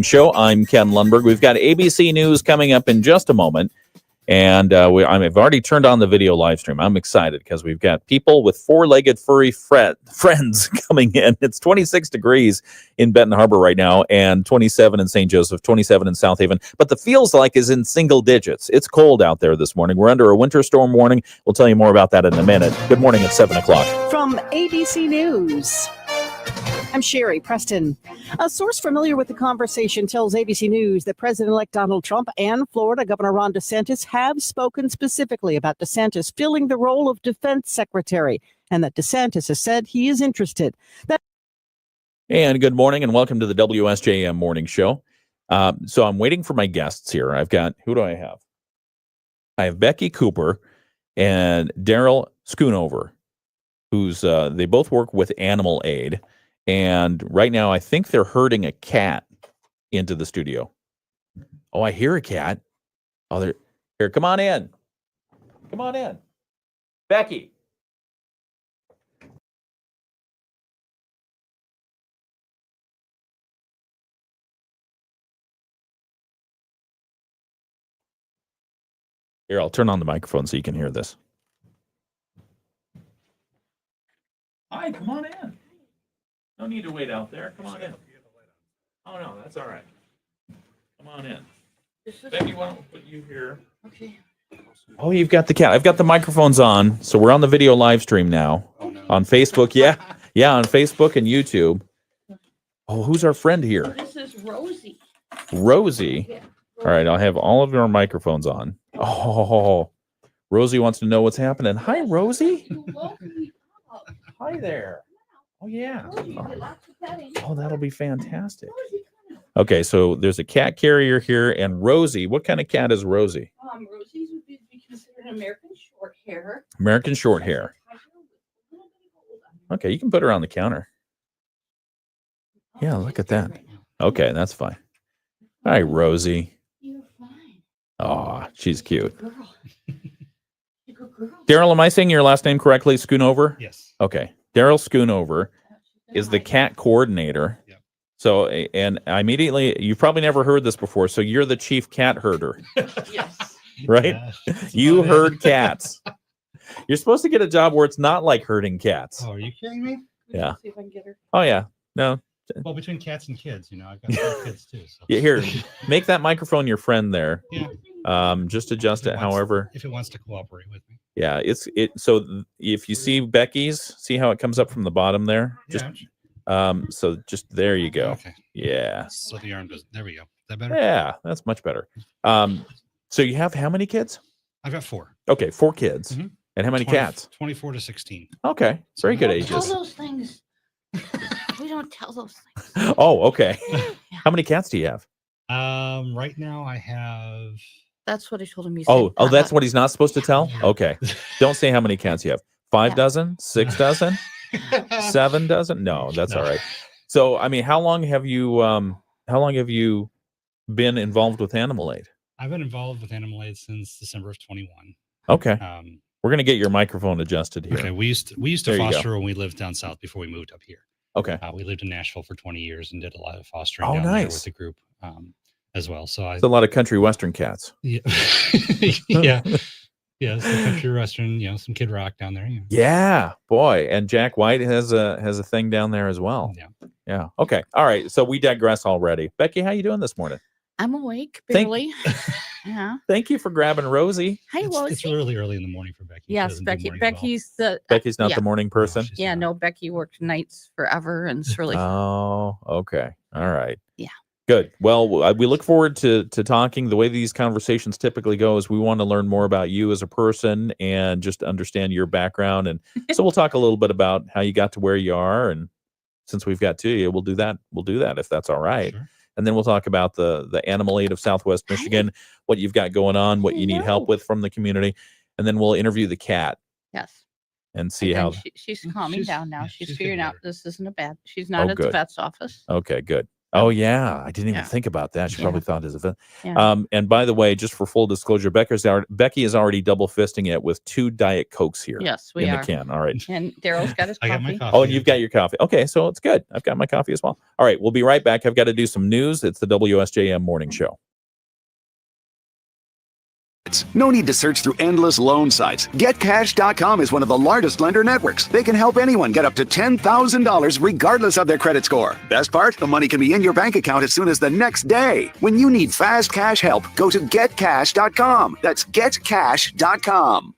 Show. I'm Ken Lundberg. We've got ABC News coming up in just a moment. And I've already turned on the video live stream. I'm excited because we've got people with four-legged furry friends coming in. It's 26 degrees in Benton Harbor right now and 27 in St. Joseph, 27 in South Haven. But the feels like is in single digits. It's cold out there this morning. We're under a winter storm warning. We'll tell you more about that in a minute. Good morning at 7 o'clock. From ABC News, I'm Sherry Preston. A source familiar with the conversation tells ABC News that President-elect Donald Trump and Florida Governor Ron DeSantis have spoken specifically about DeSantis filling the role of defense secretary, and that DeSantis has said he is interested. And good morning and welcome to the WSJM Morning Show. So I'm waiting for my guests here. I've got, who do I have? I have Becky Cooper and Daryl Schoonover, who's they both work with Animal Aid. And right now, I think they're herding a cat into the studio. Oh, I hear a cat. Oh, they're here. Come on in. Come on in. Becky. Here, I'll turn on the microphone so you can hear this. Hi, come on in. No need to wait out there. Come on in. Oh, no, that's all right. Come on in. Becky, why don't we put you here? Okay. Oh, you've got the cat. I've got the microphones on, so we're on the video live stream now. Oh, no. On Facebook. Yeah, on Facebook and YouTube. Oh, who's our friend here? This is Rosie. Rosie. Yeah. All right, I'll have all of our microphones on. Oh, Rosie wants to know what's happening. Hi, Rosie. Hi there. Oh, yeah. Oh, that'll be fantastic. Okay, so there's a cat carrier here, and Rosie. What kind of cat is Rosie? Rosie's would be considered American short hair. American short hair. Okay, you can put her on the counter. Yeah, look at that. Okay, that's fine. Hi, Rosie. You're fine. Oh, she's cute. Girl. Girl. Daryl, am I saying your last name correctly? Schoonover? Yes. Okay. Daryl Schoonover is the cat coordinator. Yep. So, and I immediately, you've probably never heard this before, so you're the chief cat herder, Yes. right? Yeah, You herd cats. You're supposed to get a job where it's not like herding cats. Oh, are you kidding me? Yeah. See if I can get her. Oh, yeah. No. Well, between cats and kids, I've got 4 kids too. So. Yeah, here, make that microphone your friend there. Yeah. Just adjust it however. If it wants to cooperate with me. Yeah, so if you see Becky's, see how it comes up from the bottom there? Just so just there you go. Okay. Yeah. So the arm does. There we go. Is that better? Yeah, that's much better. So you have how many kids? I've got 4. Okay, 4 kids. Mhm. And how many 20 cats? 24 to 16. Okay, very good Don't tell ages. those things. We don't tell those things. Oh, okay. Yeah. How many cats do you have? Right now I have. That's what I told him. Oh, that's what he's not supposed to tell? Okay. Don't say how many cats you have. 5 Yeah. dozen? 6 dozen? 7 dozen? No, that's all right. So, I mean, how long have you been involved with Animal Aid? I've been involved with Animal Aid since December of 21. Okay. We're going to get your microphone adjusted here. Okay. We used to There you go. foster when we lived down south before we moved up here. Okay. We lived in Nashville for 20 years and did a lot of fostering Oh, down there nice. with the group as well. So It's a lot of country western cats. yeah, yeah, yeah. Some country western, some Kid Rock down there. Yeah, boy. And Jack White has a thing down there as well. Yeah. Yeah. Okay. All right. So we digress already. Becky, how you doing this morning? I'm awake, Thank- barely. Yeah. Thank you for grabbing Rosie. Hi, It's Rosie. really early in the morning for Becky. She Yes, doesn't do Becky. mornings at all. Becky's the. Becky's not yeah. the morning person. she's Yeah, not. no, Becky worked nights forever, and it's really. Oh, okay. All right. Yeah. Good. Well, we look forward to talking. The way these conversations typically go is we want to learn more about you as a person and just understand your background. And so we'll talk a little bit about how you got to where you are. And since we've got to you, we'll do that. We'll do that if that's all right. Sure. And then we'll talk about the Animal Aid of Southwest Michigan, what you've got going on, what you need help with from the community. And then we'll interview the cat Yes. and see And how. she's calming She's- down now. yeah, She's she's figuring getting out better. this isn't a bad. She's not at the good. vet's office. Okay, good. Oh, yeah. I didn't even Yeah. think about that. She Yeah. probably thought it was a Yeah. and by the way, just for full disclosure, Becky is already double fisting it with 2 Diet Cokes here Yes, we in are. the can. All right. And Daryl's got his I got my coffee. coffee. Oh, and you've got your coffee. Okay, so it's good. I've got my coffee as well. All right, we'll be right back. I've got to do some news. It's the WSJM Morning Show. No need to search through endless loan sites. GetCash.com is one of the largest lender networks. They can help anyone get up to $10,000 regardless of their credit score. Best part? The money can be in your bank account as soon as the next day. When you need fast cash help, go to GetCash.com. That's GetCash.com.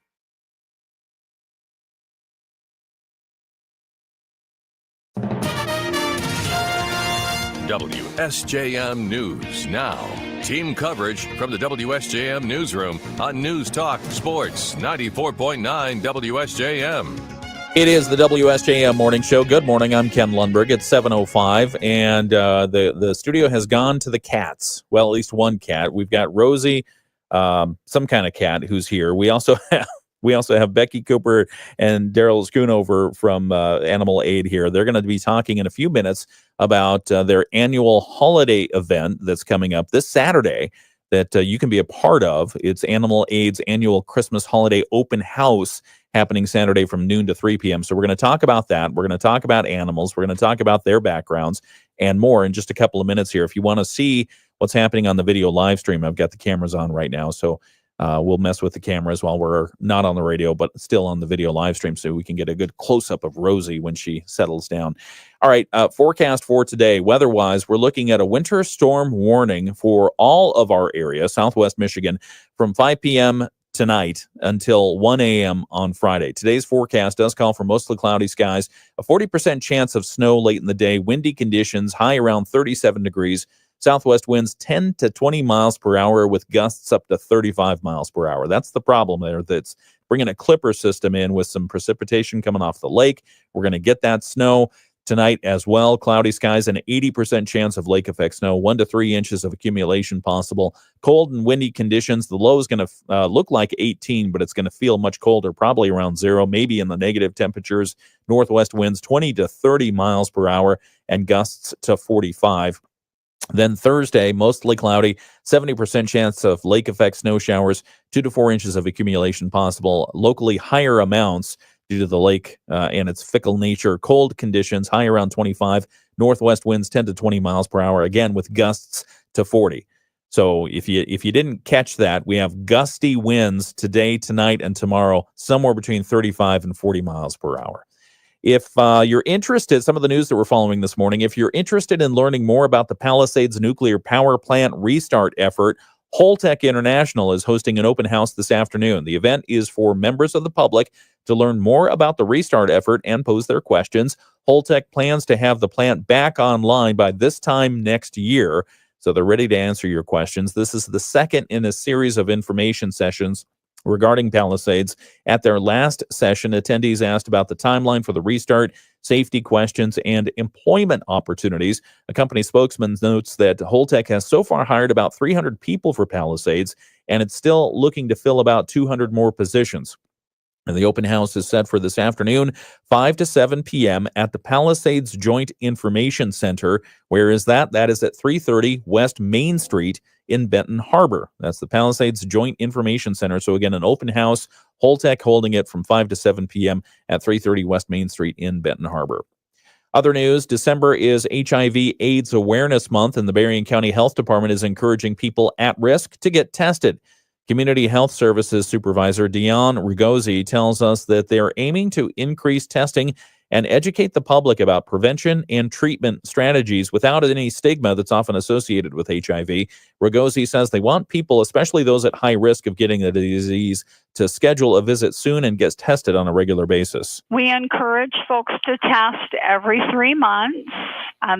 WSJM News Now. Team coverage from the WSJM Newsroom on News Talk Sports 94.9 WSJM. It is the WSJM Morning Show. Good morning. I'm Ken Lundberg. It's 7:05, and the studio has gone to the cats. Well, at least one cat. We've got Rosie, some kind of cat, who's here. We also have Becky Cooper and Daryl Schoonover from Animal Aid here. They're going to be talking in a few minutes about their annual holiday event that's coming up this Saturday that you can be a part of. It's Animal Aid's annual Christmas holiday open house happening Saturday from noon to 3 p.m. So we're going to talk about that. We're going to talk about animals. We're going to talk about their backgrounds and more in just a couple of minutes here. If you want to see what's happening on the video live stream, I've got the cameras on right now. So we'll mess with the cameras while we're not on the radio, but still on the video live stream so we can get a good close-up of Rosie when she settles down. All right, forecast for today. Weather-wise, we're looking at a winter storm warning for all of our area, southwest Michigan, from 5 p.m. tonight until 1 a.m. on Friday. Today's forecast does call for mostly cloudy skies, a 40% chance of snow late in the day, windy conditions, high around 37 degrees, southwest winds 10 to 20 miles per hour with gusts up to 35 miles per hour. That's the problem there. That's bringing a clipper system in with some precipitation coming off the lake. We're going to get that snow tonight as well. Cloudy skies, an 80% chance of lake effect snow, 1 to 3 inches of accumulation possible. Cold and windy conditions. The low is going to look like 18, but it's going to feel much colder, probably around 0, maybe in the negative temperatures. Northwest winds 20 to 30 miles per hour and gusts to 45. Then Thursday, mostly cloudy, 70% chance of lake effect snow showers, 2 to 4 inches of accumulation possible, locally higher amounts due to the lake and its fickle nature. Cold conditions, high around 25, northwest winds 10 to 20 miles per hour, again with gusts to 40. So if you didn't catch that, we have gusty winds today, tonight, and tomorrow, somewhere between 35 and 40 miles per hour. If you're interested, some of the news that we're following this morning, if you're interested in learning more about the Palisades nuclear power plant restart effort, Holtec International is hosting an open house this afternoon. The event is for members of the public to learn more about the restart effort and pose their questions. Holtec plans to have the plant back online by this time next year, so they're ready to answer your questions. This is the second in a series of information sessions regarding Palisades. At their last session, attendees asked about the timeline for the restart, safety questions, and employment opportunities. A company spokesman notes that Holtec has so far hired about 300 people for Palisades, and it's still looking to fill about 200 more positions. And the open house is set for this afternoon, 5 to 7 p.m. at the Palisades Joint Information Center. Where is that? That is at 330 West Main Street in Benton Harbor. That's the Palisades Joint Information Center. So again, an open house, Holtec holding it from 5 to 7 p.m. at 330 West Main Street in Benton Harbor. Other news, December is HIV/AIDS Awareness Month, and the Berrien County Health Department is encouraging people at risk to get tested. Community Health Services Supervisor Dion Rigosi tells us that they're aiming to increase testing and educate the public about prevention and treatment strategies without any stigma that's often associated with HIV. Rigosi says they want people, especially those at high risk of getting the disease, to schedule a visit soon and get tested on a regular basis. We encourage folks to test every 3 months.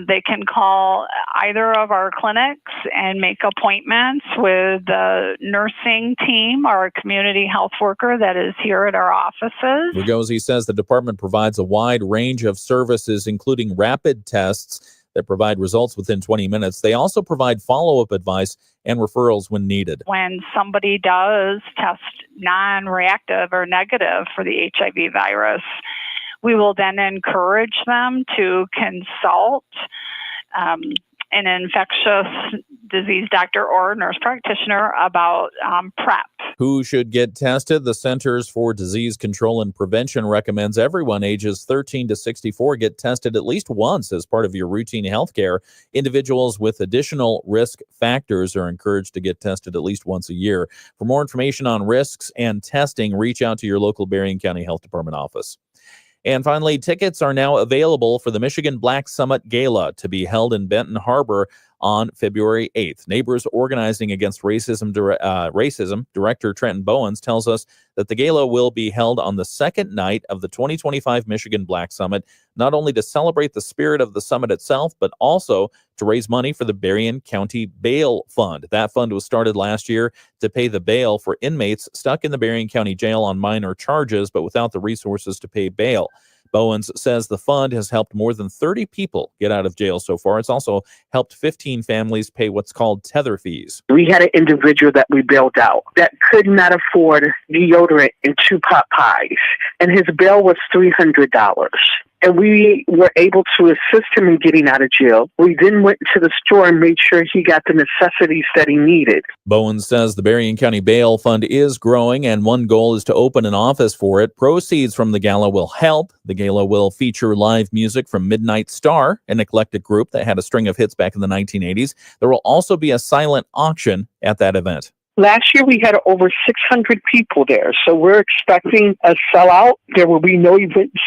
They can call either of our clinics and make appointments with the nursing team or a community health worker that is here at our offices. Rigosi says the department provides a wide range of services, including rapid tests that provide results within 20 minutes. They also provide follow-up advice and referrals when needed. When somebody does test non-reactive or negative for the HIV virus, we will then encourage them to consult an infectious disease doctor or nurse practitioner about PrEP. Who should get tested? The Centers for Disease Control and Prevention recommends everyone ages 13 to 64 get tested at least once as part of your routine health care. Individuals with additional risk factors are encouraged to get tested at least once a year. For more information on risks and testing, reach out to your local Berrien County Health Department office. And finally, tickets are now available for the Michigan Black Summit Gala to be held in Benton Harbor on February 8th. Neighbors Organizing Against Racism Director Trenton Bowens tells us that the gala will be held on the second night of the 2025 Michigan Black Summit, not only to celebrate the spirit of the summit itself, but also to raise money for the Berrien County Bail Fund. That fund was started last year to pay the bail for inmates stuck in the Berrien County Jail on minor charges, but without the resources to pay bail. Bowens says the fund has helped more than 30 people get out of jail so far. It's also helped 15 families pay what's called tether fees. We had an individual that we bailed out that could not afford deodorant and 2 pot pies, and his bail was $300. And we were able to assist him in getting out of jail. We then went to the store and made sure he got the necessities that he needed. Bowens says the Berrien County Bail Fund is growing, and one goal is to open an office for it. Proceeds from the gala will help. The gala will feature live music from Midnight Star, an eclectic group that had a string of hits back in the 1980s. There will also be a silent auction at that event. Last year, we had over 600 people there, so we're expecting a sellout. There will be no events,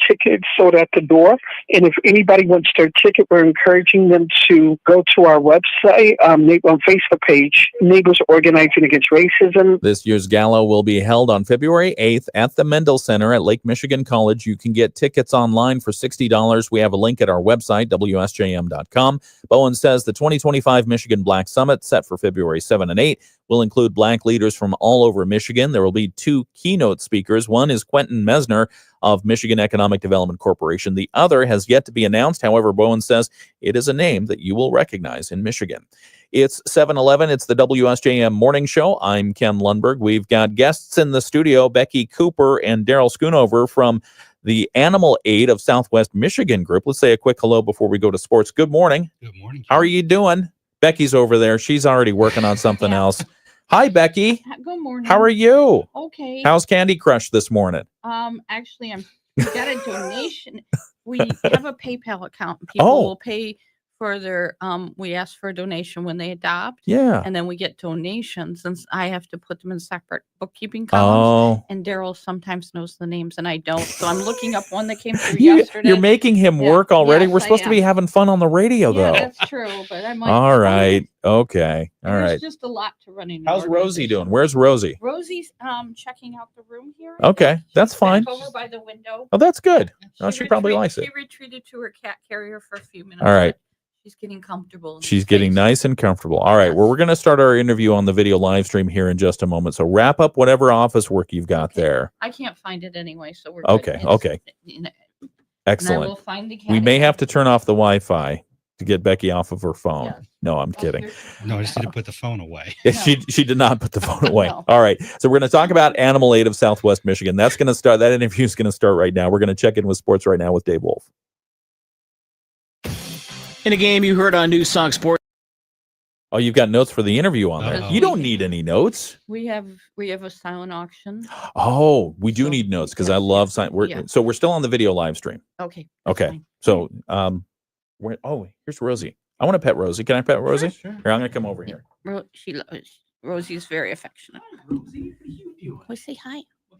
tickets sold at the door. And if anybody wants their ticket, we're encouraging them to go to our website, on Facebook page, Neighbors Organizing Against Racism. This year's gala will be held on February 8th at the Mendel Center at Lake Michigan College. You can get tickets online for $60. We have a link at our website, WSJM.com. Bowen says the 2025 Michigan Black Summit, set for February 7 and 8, will include Black leaders from all over Michigan. There will be 2 keynote speakers. One is Quentin Mesner of Michigan Economic Development Corporation. The other has yet to be announced. However, Bowen says it is a name that you will recognize in Michigan. It's 7:11. It's the WSJM Morning Show. I'm Ken Lundberg. We've got guests in the studio, Becky Cooper and Daryl Schoonover from the Animal Aid of Southwest Michigan Group. Let's say a quick hello before we go to sports. Good morning. Good morning. How are you doing? Becky's over there. She's already working on something else. Hi, Becky. Good morning. How are you? Okay. How's Candy Crush this morning? Actually, we got a donation. We have a PayPal account. People will pay for their we ask for a donation when they adopt. Yeah. And then we get donations, and I have to put them in separate bookkeeping columns. And Daryl sometimes knows the names and I don't. So I'm looking up one that came through yesterday. You're making him work already. Yes, We're supposed to be having fun on the radio, though. Yeah, that's true. But I might. All right. Okay. All There's right. just a lot to running. How's Rosie doing? Where's Rosie? Rosie's checking out the room here. Okay, that's fine. Over by the window. Oh, that's good. She probably likes it. She retreated to her cat carrier for a few minutes. All right. She's getting comfortable. She's getting nice and comfortable. All right. Well, we're going to start our interview on the video live stream here in just a moment. So wrap up whatever office work you've got there. I can't find it anyway, so we're okay. Good. Okay. Excellent. And I will find the cat. We may have to turn off the Wi-Fi to get Becky off of her phone. Yeah. No, I'm kidding. No, I just need to put the phone away. She did not put the phone away. No. All right. So we're going to talk about Animal Aid of Southwest Michigan. That's going to start. That interview is going to start right now. We're going to check in with sports right now with Dave Wolf. In a game you heard on News Talk Sports. Oh, you've got notes for the interview on there. You don't need any notes. We have a silent auction. Oh, we do need notes because I love silent. So we're still on the video live stream. Okay. Okay. So here's Rosie. I want to pet Rosie. Can I pet Rosie? Sure. Here, I'm going to come over here. Rosie's very affectionate. Rosie, what are you doing? Well, say hi. Oh,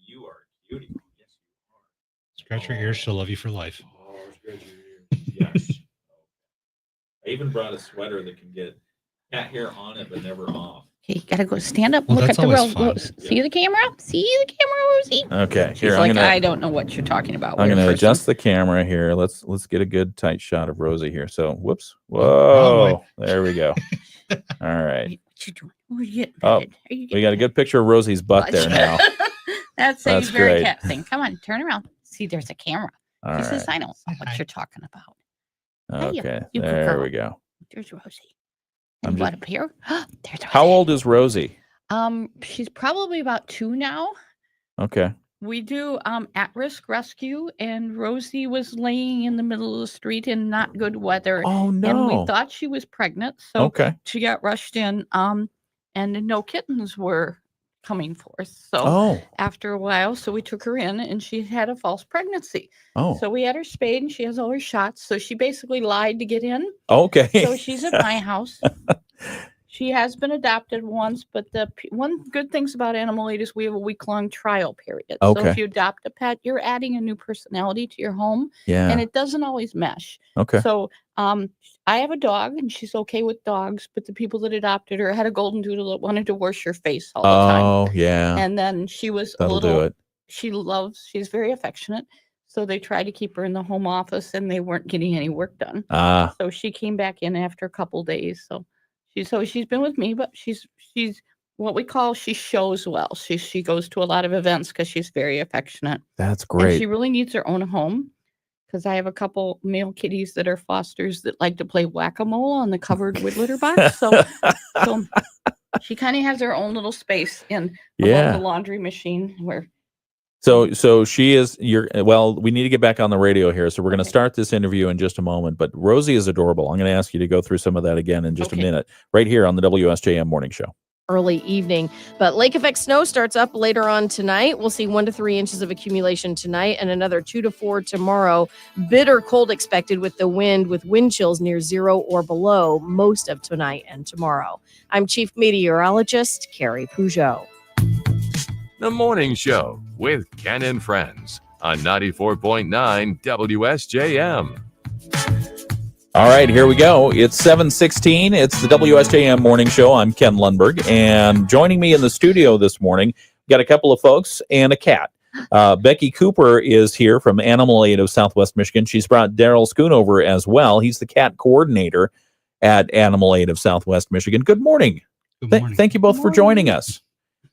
you are a cutie. Yes, you are. Scratch your ears. She'll love you for life. Oh, scratch your ears. Yes. I even brought a sweater that can get cat hair on it but never off. Okay, you gotta go stand up. Well, look that's at the always road. fun. See the camera? See the camera, Rosie? Okay. She's Here, like, I don't know what you're talking about. I'm going to adjust the camera here. Let's get a good tight shot of Rosie here. So, whoops. Whoa. There we go. All right. What you doing? What are you getting? Oh, we got a good picture of Rosie's butt there now. That's That's very great. cat thing. Come on, turn around. See, there's a camera. All She says, right. I don't know what you're talking about. Okay. You good There girl. we go. There's Rosie. And what up here? There's Rosie. How old is Rosie? She's probably about 2 now. Okay. We do at-risk rescue, and Rosie was laying in the middle of the street in not good weather. Oh, And we no. thought she was pregnant, so Okay. she got rushed in. And no kittens were coming forth. So Oh, after a while, so we took her in, and she had a false pregnancy. oh, So we had her spayed, and she has all her shots. So she basically lied to get in. okay. So she's at my house. She has been adopted once, but the one good things about Animal Aid is we have a week-long trial period. So Okay. if you adopt a pet, you're adding a new personality to your home, Yeah. and it doesn't always mesh. Okay. So I have a dog, and she's okay with dogs, but the people that adopted her had a golden doodle that wanted to wash her face all the time. Oh, yeah. And then she was That'll a do little, it. she's very affectionate. So they tried to keep her in the home office, and they weren't getting any work done. Ah, So she came back in after a couple days. So she's been with me, but she's what we call, she shows well. She goes to a lot of events because she's very affectionate. that's And great. she really needs her own home, because I have a couple male kitties that are fosters that like to play whack-a-mole on the covered wood litter box. So she kind of has her own little space above Yeah. the laundry machine where. So she is we need to get back on the radio here. So we're going to Okay. start this interview in just a moment, but Rosie is adorable. I'm going to ask you to go through some of that again in just a Okay. minute, right here on the WSJM Morning Show. Early evening. But lake effect snow starts up later on tonight. We'll see 1 to 3 inches of accumulation tonight and another 2 to 4 tomorrow. Bitter cold expected with the wind, with wind chills near 0 or below most of tonight and tomorrow. I'm Chief Meteorologist Carrie Peugeot. The Morning Show with Ken and Friends on 94.9 WSJM. All right, here we go. It's 7:16. It's the WSJM Morning Show. I'm Ken Lundberg, and joining me in the studio this morning, got a couple of folks and a cat. Becky Cooper is here from Animal Aid of Southwest Michigan. She's brought Daryl Schoonover as well. He's the cat coordinator at Animal Aid of Southwest Michigan. Good morning. Good morning. Thank you both for joining us.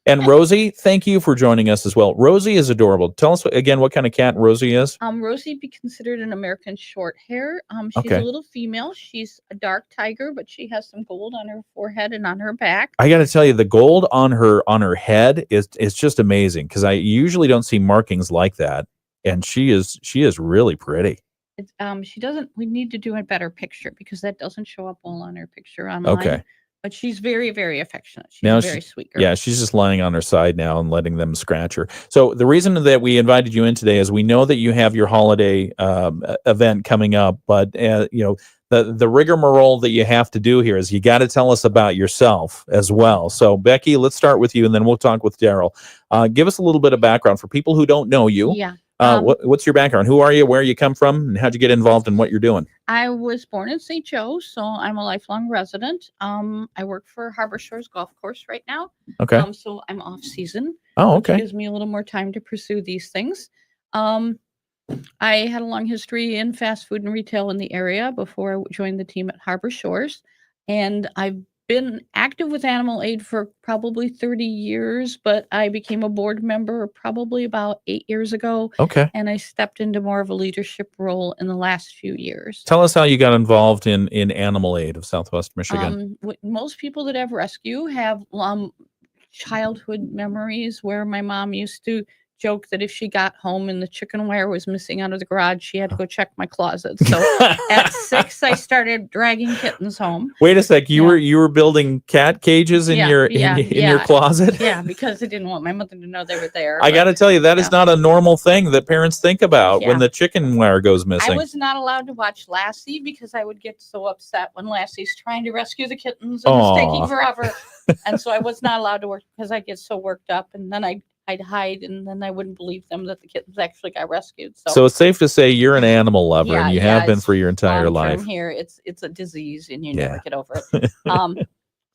And Rosie, thank you for joining us as well. Rosie is adorable. Tell us again what kind of cat Rosie is. Rosie be considered an American short hair. She's Okay. a little female. She's a dark tiger, but she has some gold on her forehead and on her back. I got to tell you, the gold on her head is just amazing, because I usually don't see markings like that, and she is really pretty. It's, she doesn't. We need to do a better picture because that doesn't show up well on her picture online. Okay. But she's very, very affectionate. She's Now a very sweet girl. Yeah, she's just lying on her side now and letting them scratch her. So the reason that we invited you in today is we know that you have your holiday event coming up, but the rigmarole that you have to do here is you got to tell us about yourself as well. So Becky, let's start with you, and then we'll talk with Daryl. Give us a little bit of background for people who don't know you. Yeah. What's your background? Who are you? Where you come from? And how'd you get involved in what you're doing? I was born in St. Joe, so I'm a lifelong resident. I work for Harbor Shores Golf Course right now. Okay. So I'm off season. Oh, Which okay. gives me a little more time to pursue these things. I had a long history in fast food and retail in the area before I joined the team at Harbor Shores, and I've been active with Animal Aid for probably 30 years, but I became a board member probably about 8 years ago. Okay. And I stepped into more of a leadership role in the last few years. Tell us how you got involved in Animal Aid of Southwest Michigan. Most people that have rescue have childhood memories where my mom used to joke that if she got home and the chicken wire was missing out of the garage, she had to go check my closet. So at 6, I started dragging kittens home. Wait a sec, you were building cat cages in your closet? Yeah, because I didn't want my mother to know they were there. I got to tell you, that is not a normal thing that parents think about when the chicken wire goes missing. I was not allowed to watch Lassie because I would get so upset when Lassie's trying to rescue the kittens and it's taking forever. And so I was not allowed to work because I get so worked up, and then I'd hide, and then I wouldn't believe them that the kittens actually got rescued. So it's safe to say you're an animal lover, and you have been for your entire life. From here, it's a disease, and you never get over it.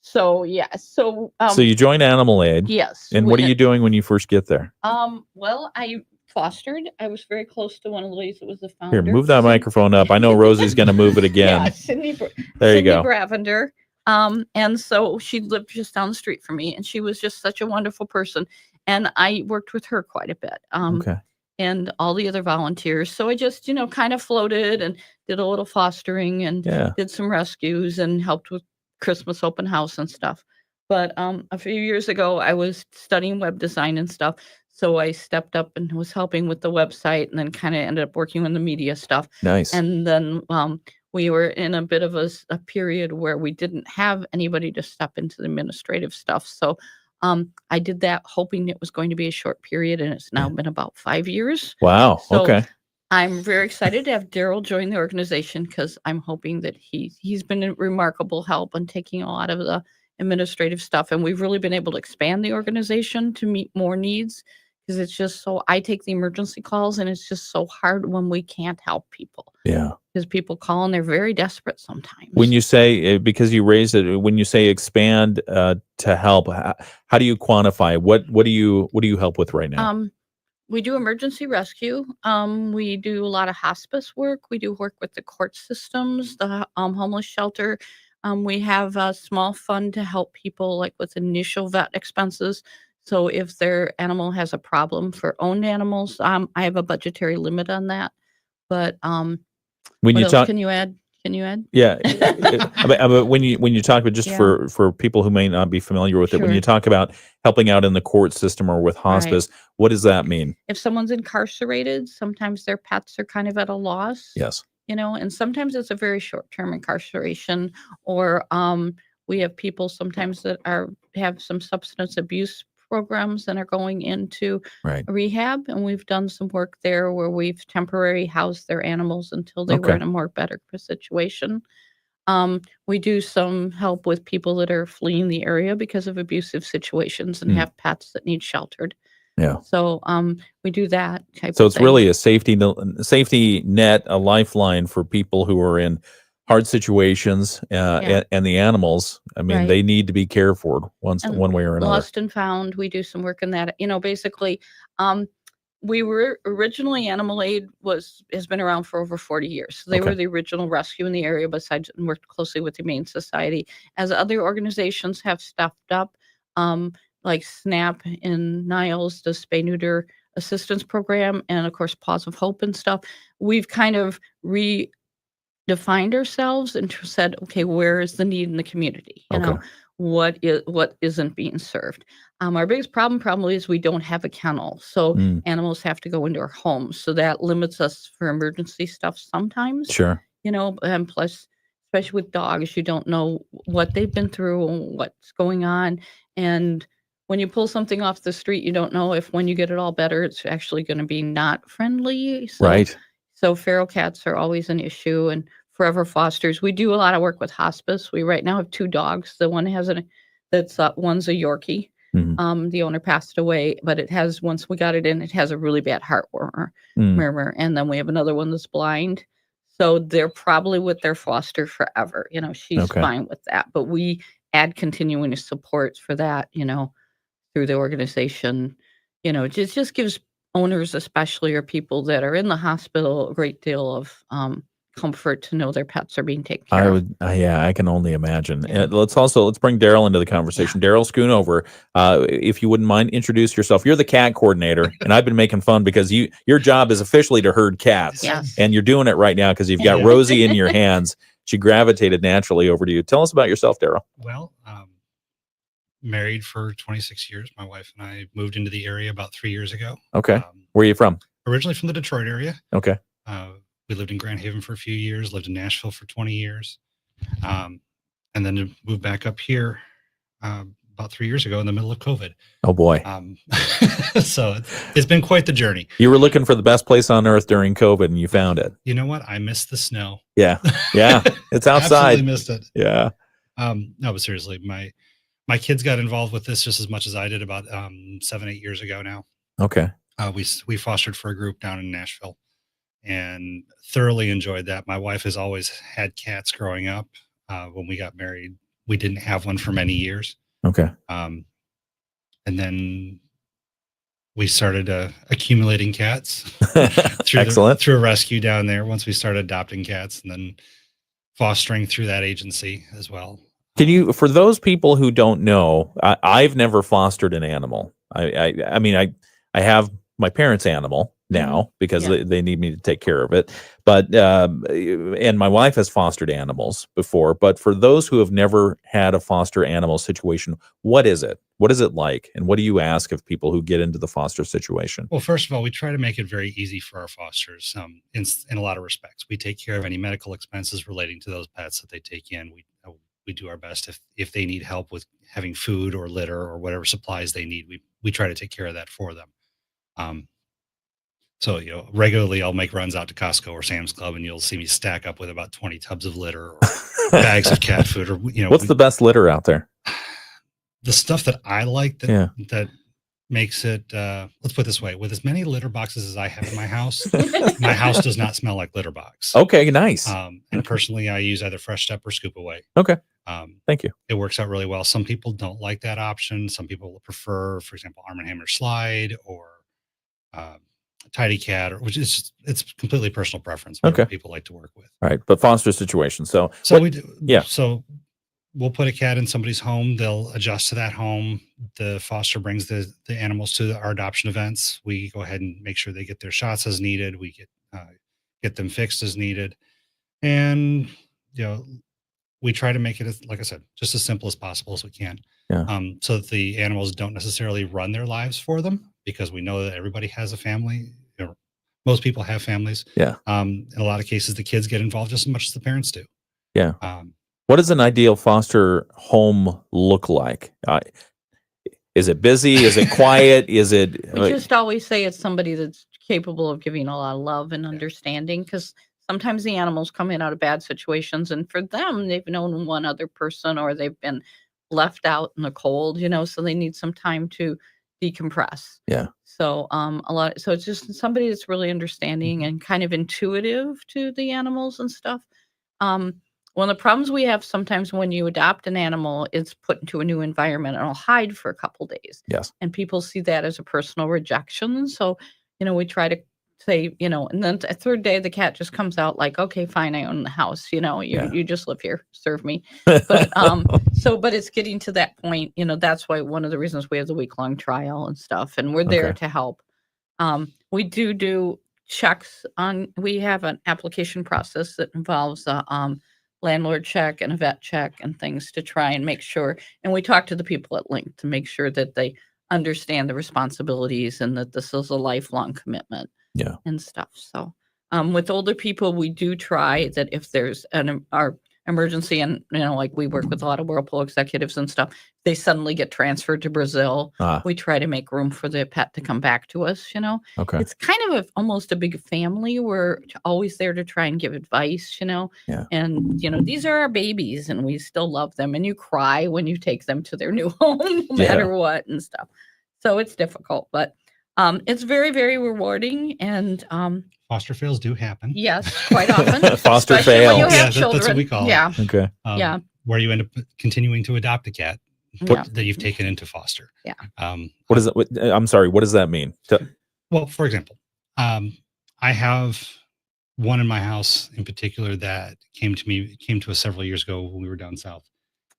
So you join Animal Aid. Yes. And what are you doing when you first get there? Well, I fostered. I was very close to one of the ladies that was the founder. Here, move that microphone up. I know Rosie's going to move it again. Yeah, Sydney you go. Bravender. And so she lived just down the street from me, and she was just such a wonderful person. And I worked with her quite a bit. And all the other volunteers. So I just, kind of floated and did a little fostering and did some rescues and helped with Christmas open house and stuff. But a few years ago, I was studying web design and stuff. So I stepped up and was helping with the website, and then kind of ended up working on the media stuff. Nice. And then we were in a bit of a period where we didn't have anybody to step into the administrative stuff. So I did that hoping it was going to be a short period, and it's now been about 5 years. Wow. So Okay. I'm very excited to have Daryl join the organization, because I'm hoping that he's been a remarkable help in taking a lot of the administrative stuff. And we've really been able to expand the organization to meet more needs, because it's just so, I take the emergency calls, and it's just so hard when we can't help people, Yeah. because people call and they're very desperate sometimes. When you say, because you raised it, when you say expand to help, how do you quantify? What do you help with right now? We do emergency rescue. We do a lot of hospice work. We do work with the court systems, the homeless shelter. We have a small fund to help people, like with initial vet expenses. So if their animal has a problem for owned animals, I have a budgetary limit on that. But When what you else talk, can you add? Can you add? yeah, but when you talk about, just Yeah. for people who may not be familiar with it, when Sure. you talk about helping out in the court system or with hospice, what does that mean? If someone's incarcerated, sometimes their pets are kind of at a loss. Yes. And sometimes it's a very short-term incarceration, or we have people sometimes that have some substance abuse programs and are going into Right. rehab, and we've done some work there where we've temporarily housed their animals until they were Okay. in a more better situation. We do some help with people that are fleeing the area because of abusive situations and have pets that need sheltered. Yeah. So we do that type So of it's thing. really a safety net, a lifeline for people who are in hard situations, Yeah. and the animals. I mean, Right. they need to be cared for And one way or another. Lost and found, we do some work in that. Basically, we were originally, Animal Aid has been around for over 40 years. So they Okay. were the original rescue in the area, besides, and worked closely with the Humane Society. As other organizations have stepped up, like SNAP in Niles, the spay neuter assistance program, and of course Paws of Hope and stuff, we've kind of defined ourselves and said, okay, where is the need in the community? Okay. What isn't being served? Our biggest problem probably is we don't have a kennel, so animals have to go into our homes. So that limits us for emergency stuff sometimes. Sure. And plus, especially with dogs, you don't know what they've been through, what's going on, and when you pull something off the street, you don't know if when you get it all better, it's actually going to be not friendly. Right. So feral cats are always an issue, and forever fosters. We do a lot of work with hospice. We right now have 2 dogs. The one one's a Yorkie. Mhm. The owner passed away, but once we got it in, it has a really bad murmur. And then we have another one that's blind. So they're probably with their foster forever. She's Okay. fine with that, but we add continuing supports for that, through the organization. It just gives owners, especially, or people that are in the hospital, a great deal of comfort to know their pets are being taken care of. I can only imagine. Yeah. Let's bring Daryl into the conversation. Daryl Schoonover, if you wouldn't mind, introduce yourself. You're the cat coordinator, and I've been making fun because your job is officially to herd cats. Yes. And you're doing it right now because you've got Yeah. Rosie in your hands. She gravitated naturally over to you. Tell us about yourself, Daryl. Well, married for 26 years. My wife and I moved into the area about 3 years ago. Okay. Where are you from? Originally from the Detroit area. Okay. We lived in Grand Haven for a few years, lived in Nashville for 20 years. And then moved back up here about 3 years ago in the middle of COVID. Oh, boy. So it's been quite the journey. You were looking for the best place on earth during COVID, and you found it. You know what? I missed the snow. Yeah. Yeah. It's outside. Absolutely missed it. Yeah. No, but seriously, my kids got involved with this just as much as I did about 7-8 years ago now. Okay. We fostered for a group down in Nashville and thoroughly enjoyed that. My wife has always had cats growing up. When we got married, we didn't have one for many years. Okay. And then we started accumulating cats Excellent. through a rescue down there once we started adopting cats, and then fostering through that agency as well. Can you, for those people who don't know, I've never fostered an animal. I mean, I have my parents' animal now because they need me to take care of it. But, and my wife has fostered animals before, but for those who have never had a foster animal situation, what is it? What is it like? And what do you ask of people who get into the foster situation? Well, first of all, we try to make it very easy for our fosters in a lot of respects. We take care of any medical expenses relating to those pets that they take in. We do our best if they need help with having food or litter or whatever supplies they need. We try to take care of that for them. So, regularly I'll make runs out to Costco or Sam's Club, and you'll see me stack up with about 20 tubs of litter or bags of cat food. Or what's the best litter out there? The stuff that I like that makes it. Let's put it this way: with as many litter boxes as I have in my house does not smell like litter box. Okay, nice. And personally, I use either Fresh Step or Scoop Away. Okay. Thank you. It works out really well. Some people don't like that option. Some people prefer, for example, Arm & Hammer Slide or Tidy Cat, it's completely personal preference. What people like to work with. All right, but foster situation. So we do. Yeah. So we'll put a cat in somebody's home. They'll adjust to that home. The foster brings the animals to our adoption events. We go ahead and make sure they get their shots as needed. We get them fixed as needed, and we try to make it, like I said, just as simple as possible as we can. Yeah. So that the animals don't necessarily run their lives for them, because we know that everybody has a family. Most people have families. Yeah. In a lot of cases, the kids get involved just as much as the parents do. Yeah. What does an ideal foster home look like? Is it busy? Is it quiet? Is it? We just always say it's somebody that's capable of giving a lot of love and understanding, because sometimes the animals come in out of bad situations, and for them, they've known one other person or they've been left out in the cold, so they need some time to decompress. Yeah. So so it's just somebody that's really understanding and kind of intuitive to the animals and stuff. One of the problems we have sometimes when you adopt an animal is put into a new environment and it'll hide for a couple days. Yes. And people see that as a personal rejection. So, we try to say, and then the third day the cat just comes out like, okay, fine, I own the house. You just live here, serve me. But but it's getting to that point. That's why one of the reasons we have the week-long trial and stuff, and we're there to help. We do checks on. We have an application process that involves a landlord check and a vet check and things to try and make sure. And we talk to the people at Link to make sure that they understand the responsibilities and that this is a lifelong commitment. Yeah. And stuff. So with older people, we do try that if there's our emergency, and like we work with a lot of Whirlpool executives and stuff, they suddenly get transferred to Brazil. We try to make room for the pet to come back to us. Okay. It's kind of almost a big family. We're always there to try and give advice. Yeah. And these are our babies, and we still love them. And you cry when you take them to their new home, no matter what and stuff. So it's difficult, but it's very, very rewarding, and foster fails do happen. Yes, quite often. Foster Especially fail. when you have children. That's what we call it. Yeah. Okay. Where you end up continuing to adopt a cat that you've taken into foster. Yeah. What is it? I'm sorry. What does that mean? Well, for example, I have one in my house in particular that came to us several years ago when we were down south,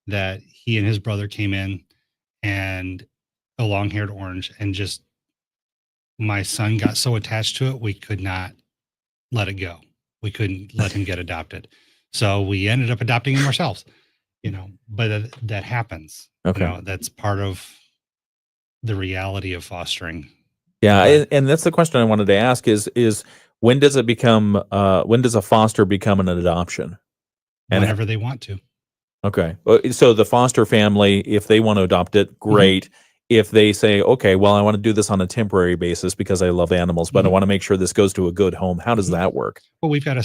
that he and his brother came in, and a long-haired orange, and just my son got so attached to it, we could not let it go. We couldn't let him get adopted. So we ended up adopting him ourselves, but that happens. Okay. That's part of the reality of fostering. Yeah. And that's the question I wanted to ask is when does it become, when does a foster become an adoption? Whenever they want to. Okay. So the foster family, if they want to adopt it, great. Mm-hmm. If they say, okay, well, I want to do this on a temporary basis because I love animals, but I want to make sure this goes to a good home. How does that work? Well, we've got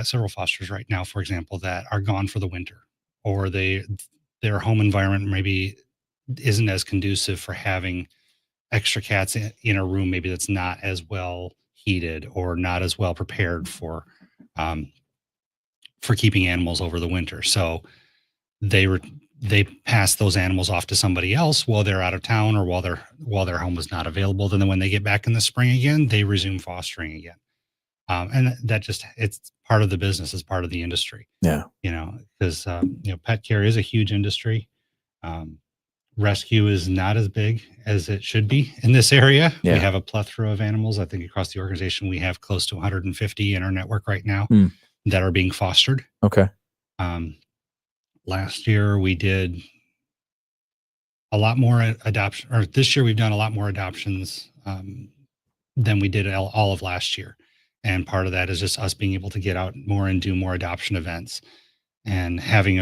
several fosters right now, for example, that are gone for the winter, or their home environment maybe isn't as conducive for having extra cats in a room maybe that's not as well heated or not as well prepared for keeping animals over the winter. So they pass those animals off to somebody else while they're out of town or while their home is not available. Then when they get back in the spring again, they resume fostering again. And that it's part of the business, it's part of the industry. Yeah. Because, pet care is a huge industry. Rescue is not as big as it should be in this area. Yeah. We have a plethora of animals. I think across the organization, we have close to 150 in our network right now that are being fostered. Okay. Last year we did a lot more adoption, or this year we've done a lot more adoptions than we did all of last year. And part of that is just us being able to get out more and do more adoption events, and having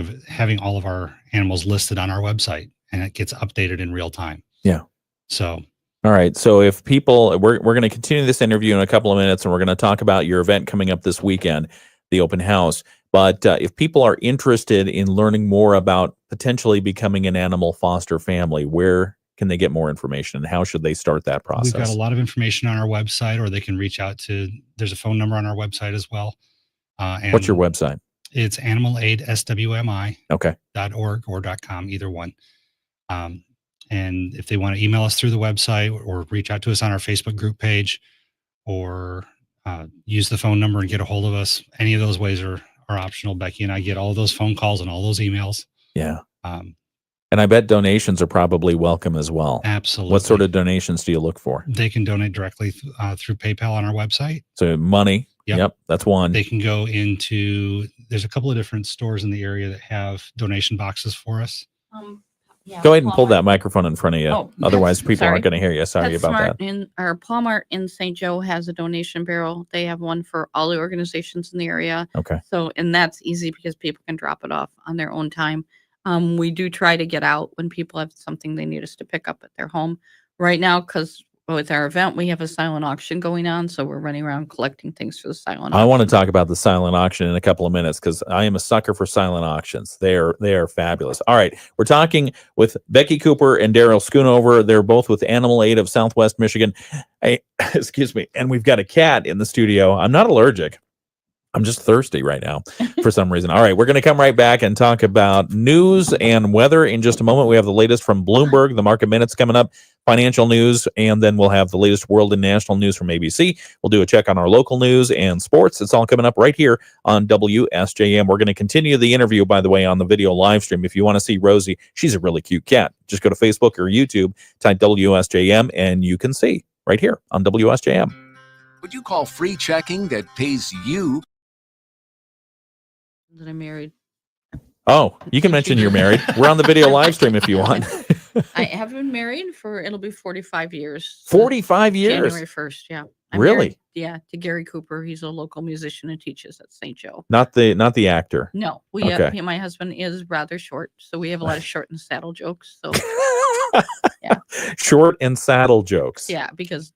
all of our animals listed on our website, and it gets updated in real time. Yeah. So, all right. So if people, we're going to continue this interview in a couple of minutes, and we're going to talk about your event coming up this weekend, the open house. But if people are interested in learning more about potentially becoming an animal foster family, where can they get more information, and how should they start that process? We've got a lot of information on our website, or they can reach out to, there's a phone number on our website as well. What's your website? It's animalaidswmi.org or .com, either one. And if they want to email us through the website, or reach out to us on our Facebook group page, or use the phone number and get a hold of us, any of those ways are optional. Becky and I get all those phone calls and all those emails. Yeah. And I bet donations are probably welcome as well. Absolutely. What sort of donations do you look for? They can donate directly through PayPal on our website. So money. Yep. That's one. They can go into, there's a couple of different stores in the area that have donation boxes for us. Yeah, go ahead and pull that microphone in front of you. Oh, Otherwise, people aren't going to hear you. Sorry about that. Our Walmart in St. Joe has a donation barrel. They have one for all the organizations in the area. Okay. So, and that's easy because people can drop it off on their own time. We do try to get out when people have something they need us to pick up at their home. Right now, because with our event, we have a silent auction going on. So we're running around collecting things for the silent auction. I want to talk about the silent auction in a couple of minutes, because I am a sucker for silent auctions. They are fabulous. All right. We're talking with Becky Cooper and Daryl Schoonover. They're both with Animal Aid of Southwest Michigan. Excuse me. And we've got a cat in the studio. I'm not allergic. I'm just thirsty right now for some reason. All right, we're going to come right back and talk about news and weather in just a moment. We have the latest from Bloomberg, the market minutes coming up, financial news, and then we'll have the latest world and national news from ABC. We'll do a check on our local news and sports. It's all coming up right here on WSJM. We're going to continue the interview, by the way, on the video live stream. If you want to see Rosie, she's a really cute cat. Just go to Facebook or YouTube, type WSJM, and you can see right here on WSJM. Would you call free checking that pays you? That I'm married. Oh, you can mention you're married. We're on the video live stream if you want. I have been married it'll be 45 years. 45 years? January 1st, yeah. I'm really? Married, yeah, to Gary Cooper. He's a local musician and teaches at St. Joe. Not the actor? No. My husband is rather short, so we have a lot of short and saddle jokes. So, yeah. Short and saddle jokes. Yeah, because,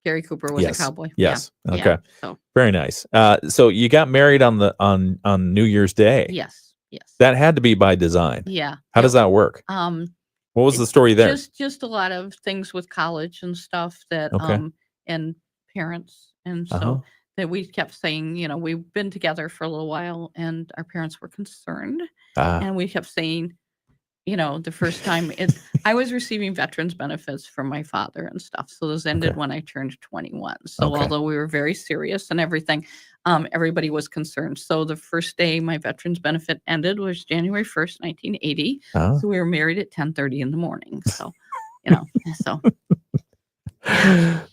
Gary Cooper was a cowboy. Yes. Yeah. Okay. Yeah, so. Very nice. So you got married on New Year's Day. Yes. That had to be by design. Yeah. How does that work? What was the story there? Just a lot of things with college and stuff that and parents, and so that we kept saying, we've been together for a little while and our parents were concerned, and we kept saying, the first time I was receiving veterans benefits from my father and stuff. So those ended when I turned 21. So although we were very serious and everything, everybody was concerned. So the first day my veterans benefit ended was January 1st, 1980. So we were married at 10:30 in the morning. So, so.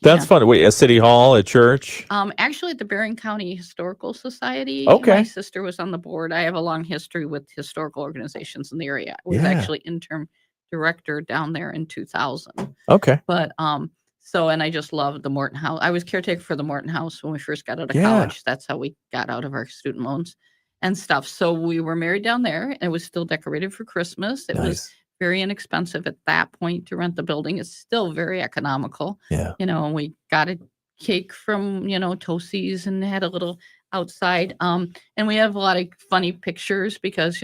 That's fun. Wait, a city hall, a church? Actually at the Bering County Historical Society. Okay. My sister was on the board. I have a long history with historical organizations in the area. I was actually interim director down there in 2000. Okay. But and I just loved the Morton House. I was caretaker for the Morton House when we first got out of college. That's how we got out of our student loans and stuff. So we were married down there, and it was still decorated for Christmas. It was very inexpensive at that point to rent the building. It's still very economical. Yeah. And we got a cake from, Tosi's and had a little outside. And we have a lot of funny pictures because,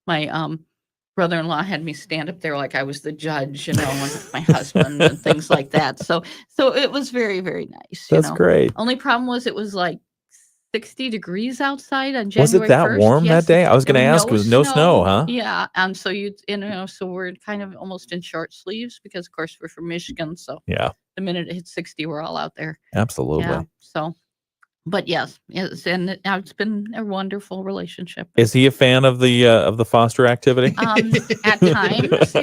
my brother-in-law had me stand up there like I was the judge, with my husband and things like that. So it was very, very nice. That's great. Only problem was it was like 60 degrees outside on January 1st. Was it that warm that day? I was going to ask. It was no snow, huh? Yeah. And so so we're kind of almost in short sleeves because, of course, we're from Michigan. So the minute it hits 60, we're all out there. Absolutely. Yeah. So But yes, and it's been a wonderful relationship. Is he a fan of the foster activity? At times,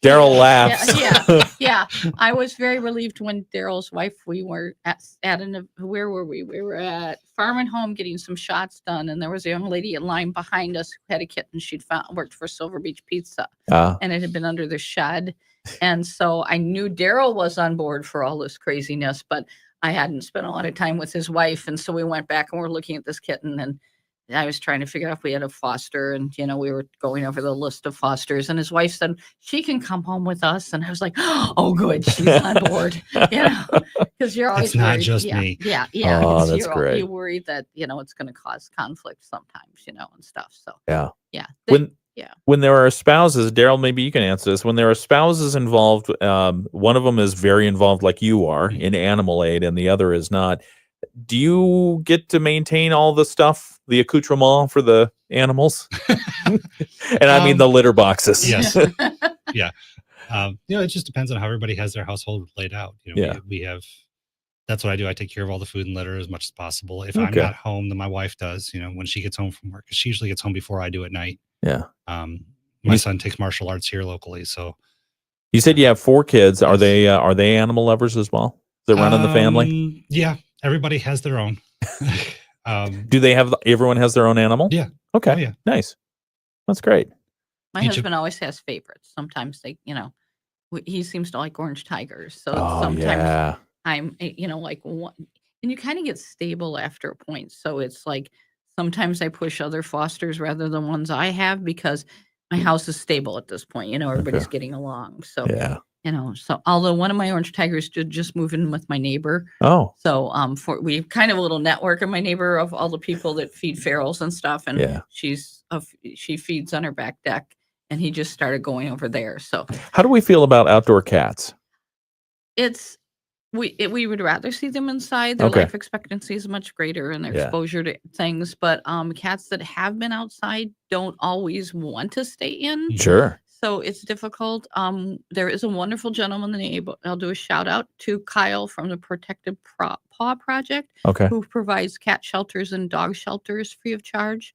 Daryl laughs. Yeah. I was very relieved when Daryl's wife. We were where were we? We were at Farm and Home getting some shots done, and there was a young lady in line behind us who had a kitten. She'd worked for Silver Beach Pizza, and it had been under the shed, and so I knew Daryl was on board for all this craziness, but I hadn't spent a lot of time with his wife. And so we went back and we're looking at this kitten, and I was trying to figure out if we had a foster, and, we were going over the list of fosters, and his wife said, she can come home with us. And I was like, oh, good. She's on board, because you're always it's not worried. just me. Yeah. Oh, that's great. You're worried that, it's going to cause conflict sometimes, and stuff. So yeah. When there are spouses, Daryl, maybe you can answer this. When there are spouses involved, one of them is very involved, like you are, in animal aid, and the other is not. Do you get to maintain all the stuff, the accoutrement for the animals? And I mean the litter boxes. Yes. Yeah. It just depends on how everybody has their household laid out. We have. That's what I do. I take care of all the food and litter as much as possible. If I'm not home, then my wife does. When she gets home from work, 'cause she usually gets home before I do at night. Yeah. My son takes martial arts here locally. So you said you have 4 kids. Are they animal lovers as well? They're running the family? Yeah. Everybody has their own. Do they have everyone has their own animal? Yeah. Okay. Oh, yeah. Nice. That's great. My husband always has favorites. Sometimes he seems to like orange tigers. So sometimes I'm, like one, and you kind of get stable after a point. So it's like, sometimes I push other fosters rather than ones I have, because my house is stable at this point. Everybody's getting along. So, so although one of my orange tigers did just move in with my neighbor. Oh. So we have kind of a little network in my neighbor of all the people that feed ferals and stuff. And she feeds on her back deck, and he just started going over there. So how do we feel about outdoor cats? We would rather see them inside. Their life expectancy is much greater, and their exposure to things. But cats that have been outside don't always want to stay in. Sure. So it's difficult. There is a wonderful gentleman, I'll do a shout out to Kyle from the Protected Paw Project, who provides cat shelters and dog shelters free of charge.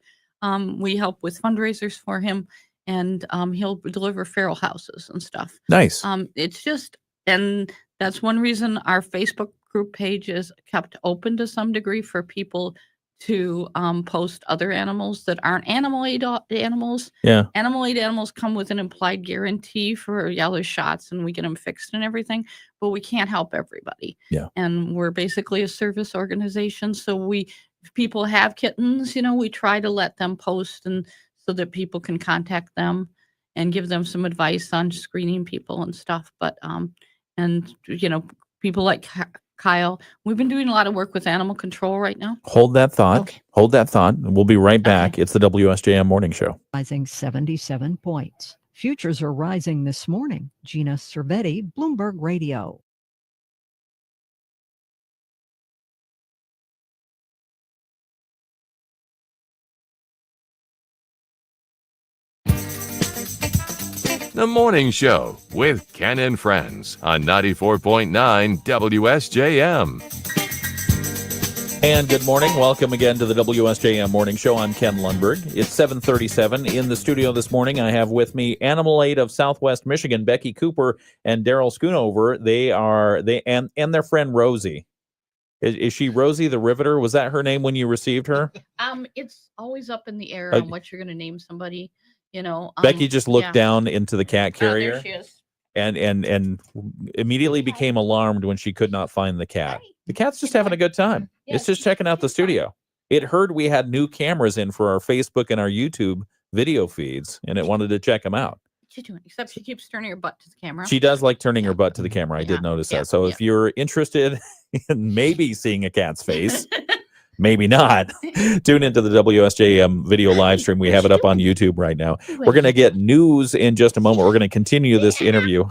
We help with fundraisers for him, and he'll deliver feral houses and stuff. Nice. It's just, and that's one reason our Facebook group page is kept open to some degree for people to post other animals that aren't animal aid animals. Yeah. Animal aid animals come with an implied guarantee for yellow shots, and we get them fixed and everything, but we can't help everybody. Yeah. And we're basically a service organization. So if people have kittens, we try to let them post, and so that people can contact them and give them some advice on screening people and stuff. But, and people like Kyle, we've been doing a lot of work with animal control right now. Hold that thought. Hold that thought. We'll be right back. It's the WSJM Morning Show. Rising 77 points. Futures are rising this morning. Gina Cervetti, Bloomberg Radio. The Morning Show with Ken and Friends on 94.9 WSJM. And good morning. Welcome again to the WSJM Morning Show. I'm Ken Lundberg. It's 7:37. In the studio this morning, I have with me Animal Aid of Southwest Michigan, Becky Cooper and Daryl Schoonover. And their friend Rosie. Is she Rosie the Riveter? Was that her name when you received her? It's always up in the air on what you're going to name somebody. Becky just looked down into the cat carrier, there she is. and immediately became alarmed when she could not find the cat. The cat's just having a good time. It's just checking out the studio. It heard we had new cameras in for our Facebook and our YouTube video feeds, and it wanted to check them out. She's doing, except she keeps turning her butt to the camera. She does like turning her butt to the camera. I did notice that. So if you're interested in maybe seeing a cat's face, maybe not, tune into the WSJM video live stream. We have it up on YouTube right now. We're going to get news in just a moment. We're going to continue this interview.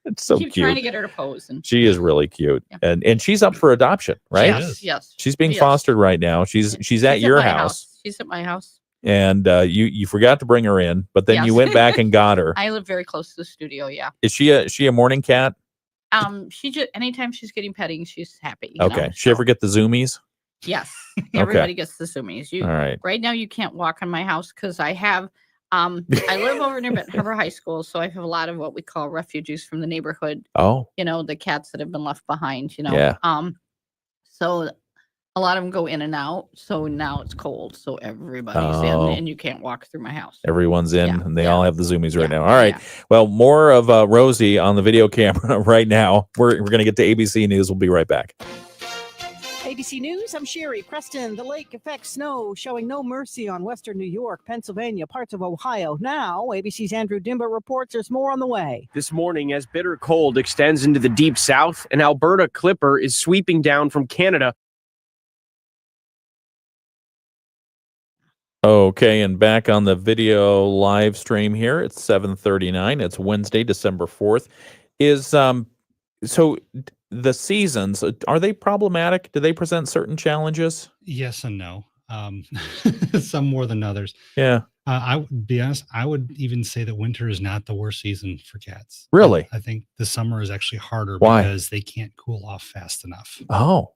It's so Keep cute. trying to get her to pose. And she is really cute. And she's up for adoption, right? Yes. She's being fostered right now. She's at your house. She's at my house. And you forgot to bring her in, but then you went back and got her. I live very close to the studio, Is she a morning cat? She just anytime she's getting petting, she's happy. You Okay. know, She ever get the zoomies? yes, everybody gets the zoomies. All right. Right now you can't walk in my house because I have I live over near Benton Harbor High School, so I have a lot of what we call refugees from the neighborhood. Oh. You know, the cats that have been left behind, you know. Yeah. So a lot of them go in and out. So now it's cold, so everybody's in and you can't walk through my house. Everyone's in Yeah, and they yeah. all have the zoomies right Yeah, now. All right. yeah. Well, more of Rosie on the video camera right now. We're going to get to ABC News. We'll be right back. ABC News, I'm Sherry Preston. The lake affects snow, showing no mercy on western New York, Pennsylvania, parts of Ohio. Now, ABC's Andrew Dimba reports there's more on the way. This morning, as bitter cold extends into the deep south, an Alberta clipper is sweeping down from Canada. Okay, and back on the video live stream here. It's 7:39. It's Wednesday, December 4th. The seasons, are they problematic? Do they present certain challenges? Yes and no. Some more than others. Yeah. I would be honest. I would even say that winter is not the worst season for cats. Really? I think the summer is actually harder Why? because they can't cool off fast enough. Oh,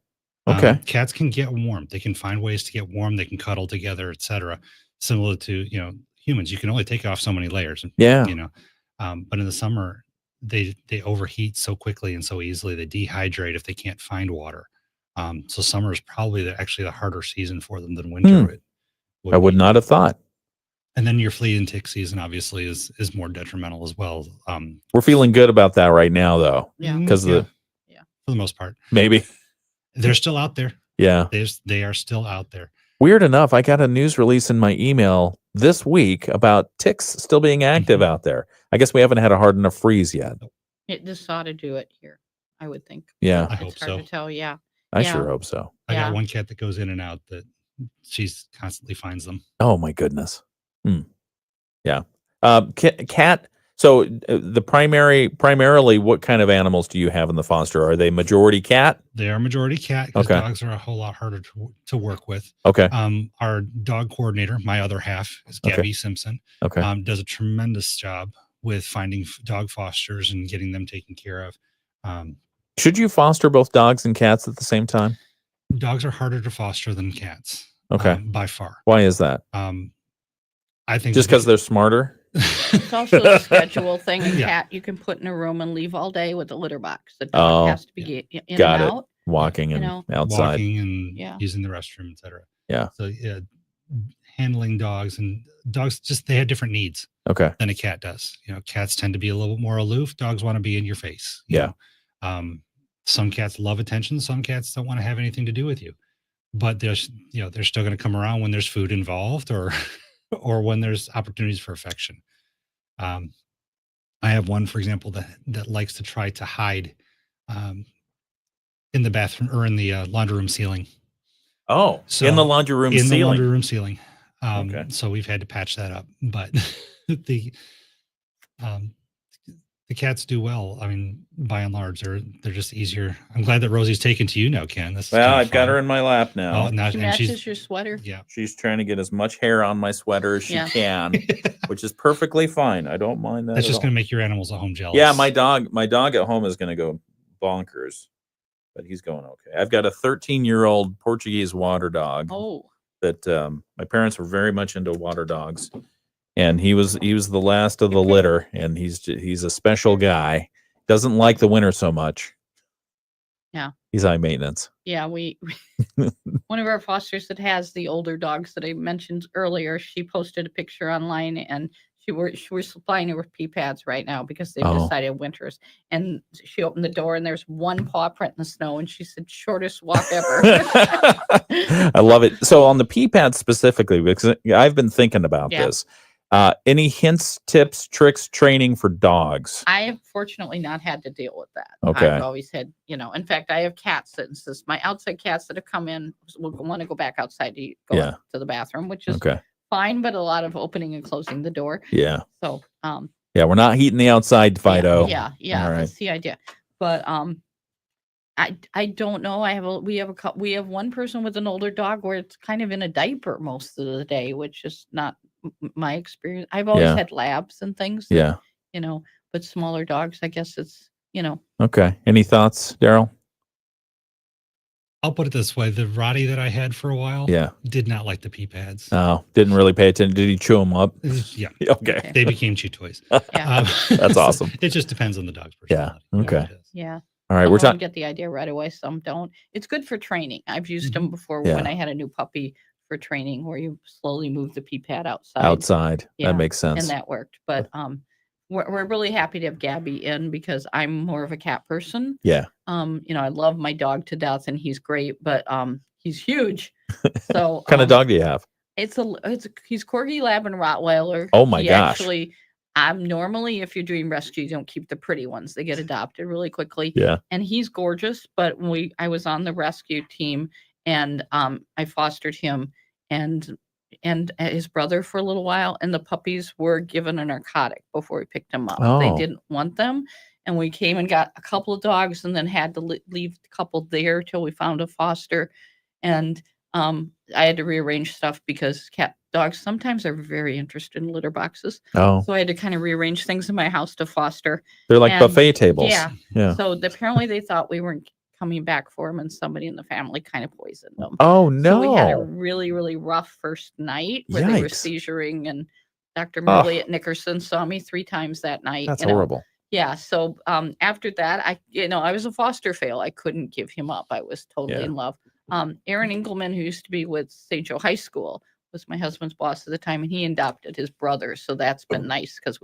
okay. Cats can get warm. They can find ways to get warm. They can cuddle together, etc. Similar to humans. You can only take off so many layers. Yeah. But in the summer, they overheat so quickly and so easily. They dehydrate if they can't find water. So summer is probably actually the harder season for them than winter. I would not have thought. And then your flea and tick season obviously is more detrimental as well. We're feeling good about that right now, though. Yeah. Because for the most part, maybe they're still out there. Yeah. They are still out there. Weird enough, I got a news release in my email this week about ticks still being active out there. I guess we haven't had a hard enough freeze yet. It just ought to do it here, I would think. Yeah. I It's hope hard so. to tell. Yeah. I sure hope so. I Yeah. got one cat that goes in and out that she's constantly finds them. Oh my goodness. Yeah. Cat. So primarily, what kind of animals do you have in the foster? Are they majority cat? They are majority cat because Okay. dogs are a whole lot harder to work with. Okay. Our dog coordinator, my other half, is Okay. Gabby Simpson. Okay. Does a tremendous job with finding dog fosters and getting them taken care of. Should you foster both dogs and cats at the same time? Dogs are harder to foster than cats. Okay. By far. Why is that? I think Just because they're smarter? It's also a schedule thing. A Yeah. cat you can put in a room and leave all day with a litter box. The dog has to be in got and it. out. Walking and outside. Walking and Yeah. using the restroom, etc. Yeah. So handling dogs just they have different needs. Okay. Than a cat does. Cats tend to be a little bit more aloof. Dogs want to be in your face. Yeah. Some cats love attention. Some cats don't want to have anything to do with you. But they're still going to come around when there's food involved or when there's opportunities for affection. I have one, for example, that likes to try to hide in the bathroom or in the laundry room ceiling. Oh, So in the laundry room in ceiling. the laundry room ceiling. Okay. So we've had to patch that up, but the cats do well. I mean, by and large, they're just easier. I'm glad that Rosie's taken to you now, Ken. This is Well, kinda I've got fun. her in my lap now. Oh, She matches your sweater. Yeah. She's trying to get as much hair on my sweater as she Yeah. can, which is perfectly fine. I don't mind that. That's at just all. going to make your animals at home jealous. Yeah, my dog at home is going to go bonkers, but he's going okay. I've got a 13-year-old Portuguese water dog Oh. that my parents were very much into water dogs, and he was the last of the litter, and he's a special guy. Doesn't like the winter so much. Yeah. He's high maintenance. Yeah, we one of our fosters that has the older dogs that I mentioned earlier, she posted a picture online and we're supplying her with pee pads right now because they've decided winters. And she opened the door and there's one paw print in the snow and she said, shortest walk ever. I love it. So on the pee pad specifically, because I've been thinking about this, any hints, tips, tricks, training for dogs? I have fortunately not had to deal with that. Okay. I've always had, in fact, I have cats that insist, my outside cats that have come in will want to go back outside to go up to the bathroom, which is fine, but a lot of opening and closing the door. Yeah. So, yeah, we're not heating the outside, Fido. Yeah. All right. That's the idea. But I don't know. We have one person with an older dog where it's kind of in a diaper most of the day, which is not my experience. I've always had labs and things. Yeah. But smaller dogs, I guess it's Okay. Any thoughts, Daryl? I'll put it this way: the Roddy that I had for a while, did not like the pee pads. Oh, didn't really pay attention. Did he chew them up? Yeah. Okay. They became chew toys. That's awesome. It just depends on the dog's personality. Yeah. Okay. Yeah. All right. Some We're of them talking. get the idea right away. Some don't. It's good for training. I've used them before when I had a new puppy for training, where you slowly move the pee pad outside. That makes sense. And that worked. But we're really happy to have Gabby in because I'm more of a cat person. Yeah. I love my dog to death and he's great, but he's huge. So What kind of dog do you have? He's Corgi Lab and Rottweiler. Oh my gosh. Actually, I'm normally, if you're doing rescue, you don't keep the pretty ones. They get adopted really quickly. Yeah. And he's gorgeous, but I was on the rescue team and I fostered him and his brother for a little while, and the puppies were given a narcotic before we picked them up. They Oh. didn't want them. And we came and got a couple of dogs and then had to leave the couple there till we found a foster. And I had to rearrange stuff because dogs sometimes are very interested in litter boxes. Oh. So I had to kind of rearrange things in my house to foster. They're like And, buffet tables. Yeah. So apparently they thought we weren't coming back for them, and somebody in the family kind of poisoned them. Oh So we had a no. really, really rough first night where they were Yikes. seizuring, and Dr. Millie at Nickerson saw me 3 times that night. That's horrible. Yeah. So after that, I was a foster fail. I couldn't give him up. I was totally in love. Aaron Engelman, who used to be with St. Joe High School, was my husband's boss at the time, and he adopted his brother. So that's been nice because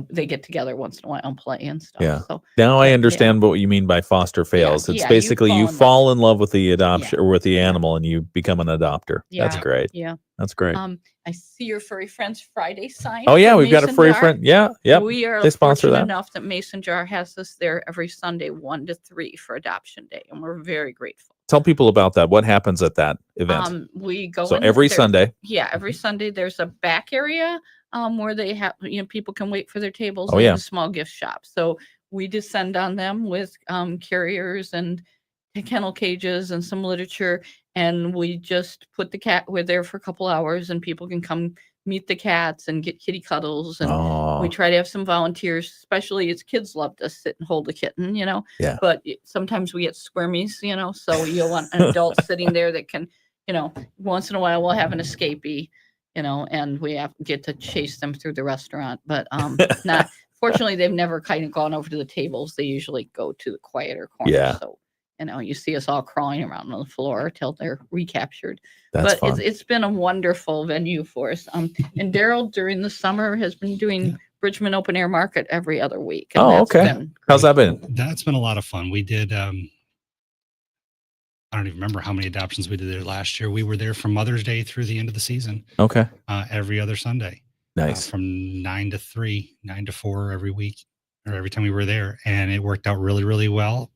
they get together once in a while and play and stuff. Yeah. So Now I understand what you mean by foster fails. It's you basically you fall fall in love with the adoption or with the animal and you become an adopter. That's great. Yeah. That's great. I see your Furry Friends Friday sign. Oh yeah, for we've got a Mason furry Jar. friend. Yeah. Yep. We are They sponsor fortunate that. enough that Mason Jar has us there every Sunday, 1 to 3 for Adoption Day, and we're very grateful. Tell people about that. What happens at that event? We go So in every there- Sunday. Yeah, every Sunday there's a back area where they have people can wait for their tables. Oh, and yeah. a small gift shop. So we descend on them with carriers and kennel cages and some literature, and we just put the cat. We're there for a couple hours, and people can come meet the cats and get kitty cuddles. And we try to have some volunteers, especially as kids love to sit and hold a kitten, Yeah. But sometimes we get squirmies, so you want an adult sitting there that can, once in a while we'll have an escapee, and we get to chase them through the restaurant. But not fortunately, they've never kind of gone over to the tables. They usually go to the quieter corner. Yeah. So you see us all crawling around on the floor till they're recaptured. That's But fun. it's been a wonderful venue for us. And Daryl during the summer has been doing Bridgman Open Air Market every other week. And Oh, that's okay. been How's that been? That's been a lot of fun. We did, I don't even remember how many adoptions we did there last year. We were there from Mother's Day through the end of the season, Okay. every other Sunday. Nice. From 9 to 3, 9 to 4 every week, or every time we were there. And it worked out really, really well.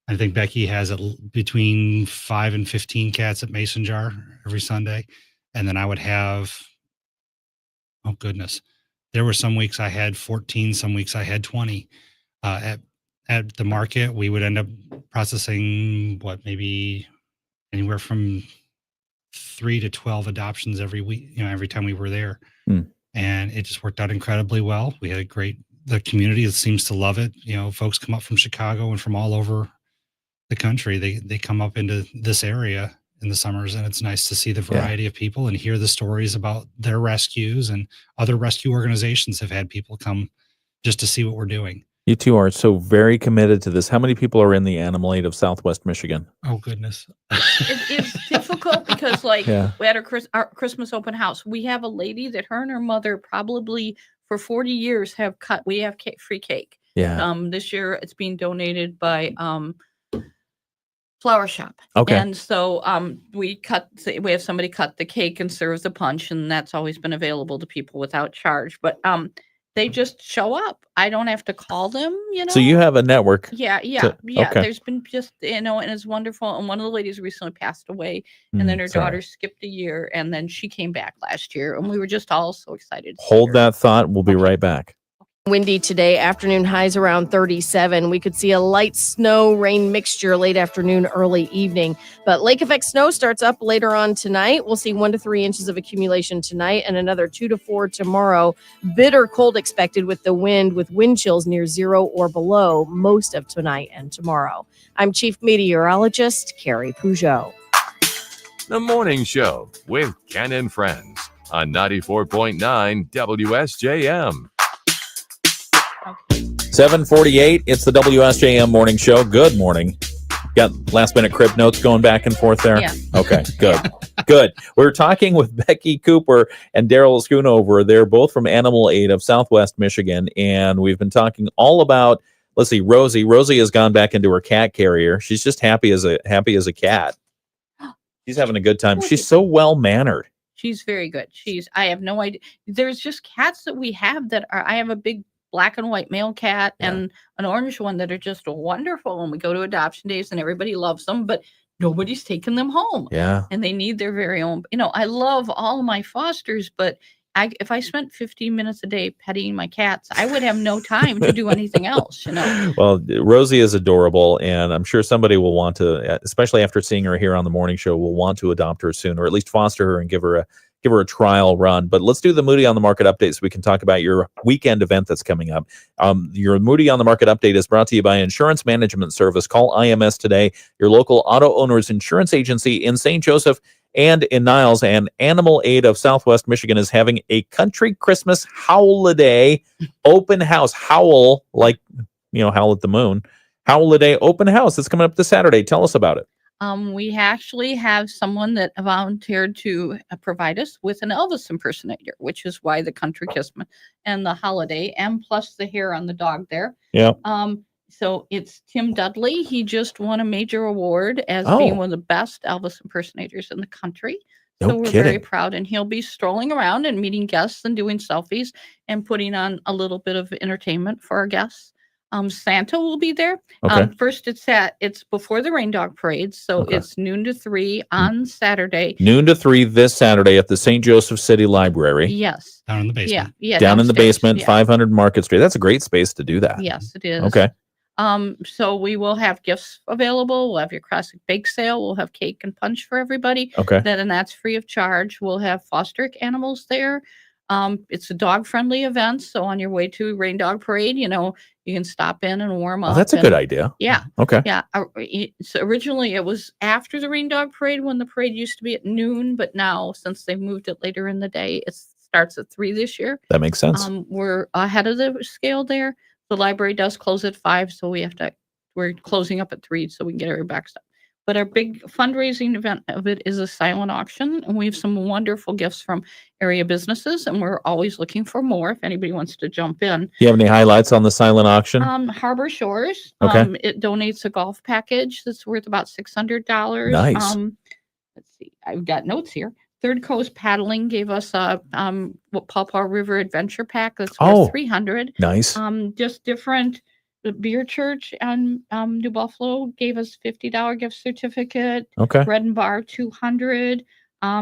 I think Becky has between 5 and 15 cats at Mason Jar every Sunday. And then I would have, oh goodness, there were some weeks I had 14, some weeks I had 20. At the market, we would end up processing maybe anywhere from 3 to 12 adoptions every week, every time we were there. And it just worked out incredibly well. We had the community seems to love it. Folks come up from Chicago and from all over the country. They come up into this area in the summers, and it's nice to see the variety of people and hear the stories about their rescues. And other rescue organizations have had people come just to see what we're doing. You two are so very committed to this. How many people are in the Animal Aid of Southwest Michigan? Oh goodness. It's difficult because we had our Christmas open house. We have a lady that her and her mother probably for 40 years we have free cake. Yeah. This year it's being donated by Flower Shop. Okay. And so we have somebody cut the cake and serve the punch, and that's always been available to people without charge. But they just show up. I don't have to call them, So you have a network. Yeah. Okay. There's been just, and it's wonderful. And one of the ladies recently passed away, and then her daughter skipped a year, and then she came back last year, and we were just all so excited. Hold that thought. We'll be right back. Windy today, afternoon highs around 37. We could see a light snow rain mixture late afternoon, early evening. But lake effect snow starts up later on tonight. We'll see 1 to 3 inches of accumulation tonight and another 2 to 4 tomorrow. Bitter cold expected with the wind, with wind chills near 0 or below most of tonight and tomorrow. I'm Chief Meteorologist Carrie Peugeot. The Morning Show with Ken and Friends on 94.9 WSJM. 7:48. It's the WSJM Morning Show. Good morning. Got last minute crib notes going back and forth there? Yeah. Okay, good. Good. We're talking with Becky Cooper and Daryl Schoonover. They're both from Animal Aid of Southwest Michigan, and we've been talking all about, let's see, Rosie. Rosie has gone back into her cat carrier. She's just happy as a cat. She's having a good time. She's so well mannered. She's very good. I have no idea. There's just cats that we have that are, I have a big black and white male cat and an orange one that are just wonderful. And we go to adoption days and everybody loves them, but nobody's taking them home. Yeah. And they need their very own, I love all of my fosters, but if I spent 15 minutes a day petting my cats, I would have no time to do anything else, Well, Rosie is adorable, and I'm sure somebody will want to, especially after seeing her here on the morning show, will want to adopt her soon, or at least foster her and give her a trial run. But let's do the Moody on the Market update so we can talk about your weekend event that's coming up. Your Moody on the Market update is brought to you by Insurance Management Service. Call IMS today, your local auto owners insurance agency in St. Joseph and in Niles. And Animal Aid of Southwest Michigan is having a country Christmas holiday open house. Howl, like, howl at the moon. Holiday open house. It's coming up this Saturday. Tell us about it. We actually have someone that volunteered to provide us with an Elvis impersonator, which is why the country Christmas and the holiday, and plus the hair on the dog there. Yeah. So it's Tim Dudley. He just won a major award as being one of the best Elvis impersonators in the country. So we're very proud, and he'll be strolling around and meeting guests and doing selfies and putting on a little bit of entertainment for our guests. Santa will be there. Okay. First, it's before the Rain Dog Parade, so it's noon to 3 on Saturday. Noon to 3 this Saturday at the St. Joseph City Library. Yes. Down in the basement. Yeah. Down in the basement, yeah. 500 Market Street. That's a great space to do that. Yes, it is. Okay. So we will have gifts available. We'll have your classic bake sale. We'll have cake and punch for everybody. Okay. And that's free of charge. We'll have foster animals there. It's a dog-friendly event, so on your way to Rain Dog Parade, you can stop in and warm up. Oh, that's a good idea. Yeah. Okay. Yeah. So originally it was after the Rain Dog Parade when the parade used to be at noon, but now since they moved it later in the day, it starts at 3 this year. That makes sense. We're ahead of the scale there. The library does close at 5, so we're closing up at 3 so we can get everybody back stuff. But our big fundraising event of it is a silent auction, and we have some wonderful gifts from area businesses, and we're always looking for more if anybody wants to jump in. Do you have any highlights on the silent auction? Harbor Shores. Okay. It donates a golf package that's worth about $600. Nice. Let's see. I've got notes here. Third Coast Paddling gave us a Pawpaw River Adventure Pack that's worth $300. Nice. Just different. The Beer Church and New Buffalo gave us $50 gift certificate. Okay. Bread and Bar $200.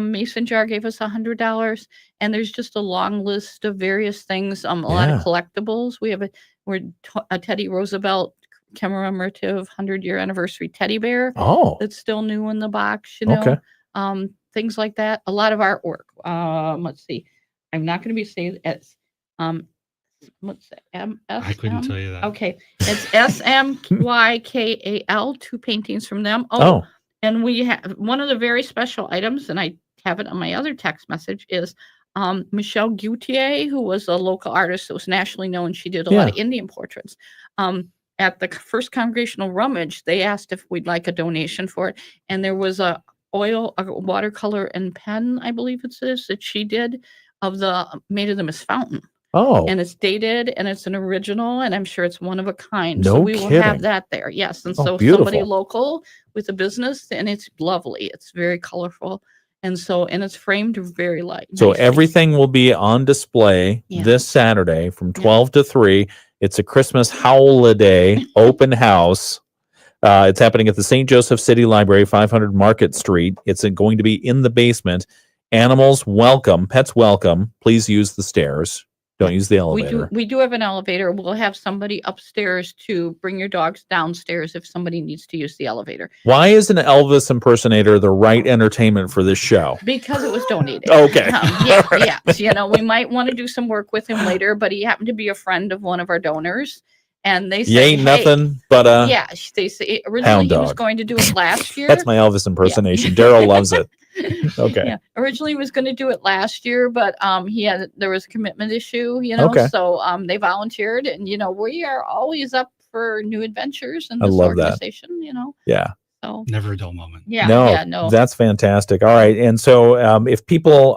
Mason Jar gave us $100, and there's just a long list of various things. A lot of collectibles. We have a Teddy Roosevelt commemorative 100-year anniversary teddy bear. Oh, that's still new in the box. Okay. Things like that. A lot of artwork. Let's see. I'm not going to be saying it's what's that? I couldn't tell you that. Okay. It's SMYKAL, 2 paintings from them. And we have one of the very special items, and I have it on my other text message, is Michelle Gautier, who was a local artist that was nationally known. She did a lot of Indian portraits. At the first Congregational Rummage, they asked if we'd like a donation for it. And there was a watercolor and pen, I believe it is, that she did made of the Miss Fountain. Oh. And it's dated, and it's an original, and I'm sure it's one of a kind. No so we kidding. Will have that there. Yes. And so somebody local with a business, and it's lovely. It's very colorful. And it's framed very light. So nicely. Everything will be on display this Saturday from 12 to 3. It's a Christmas holiday open house. It's happening at the St. Joseph City Library, 500 Market Street. It's going to be in the basement. Animals welcome, pets welcome. Please use the stairs. Don't use the elevator. We do have an elevator. We'll have somebody upstairs to bring your dogs downstairs if somebody needs to use the elevator. Why is an Elvis impersonator the right entertainment for this show? Because it was donated. Okay. Yeah. You know, we might want to do some work with him later, but he happened to be a friend of one of our donors. And they said, You ain't nothing but a yeah, they say originally he was going to do it last year. That's my Elvis impersonation. Daryl loves it. Okay. Yeah. Originally he was going to do it last year, but there was a commitment issue, you know. Okay. So they volunteered, and you know, we are always up for new adventures in I this love organization, you know. Yeah. So Never a dull moment. Yeah. No, that's fantastic. All right. And so if people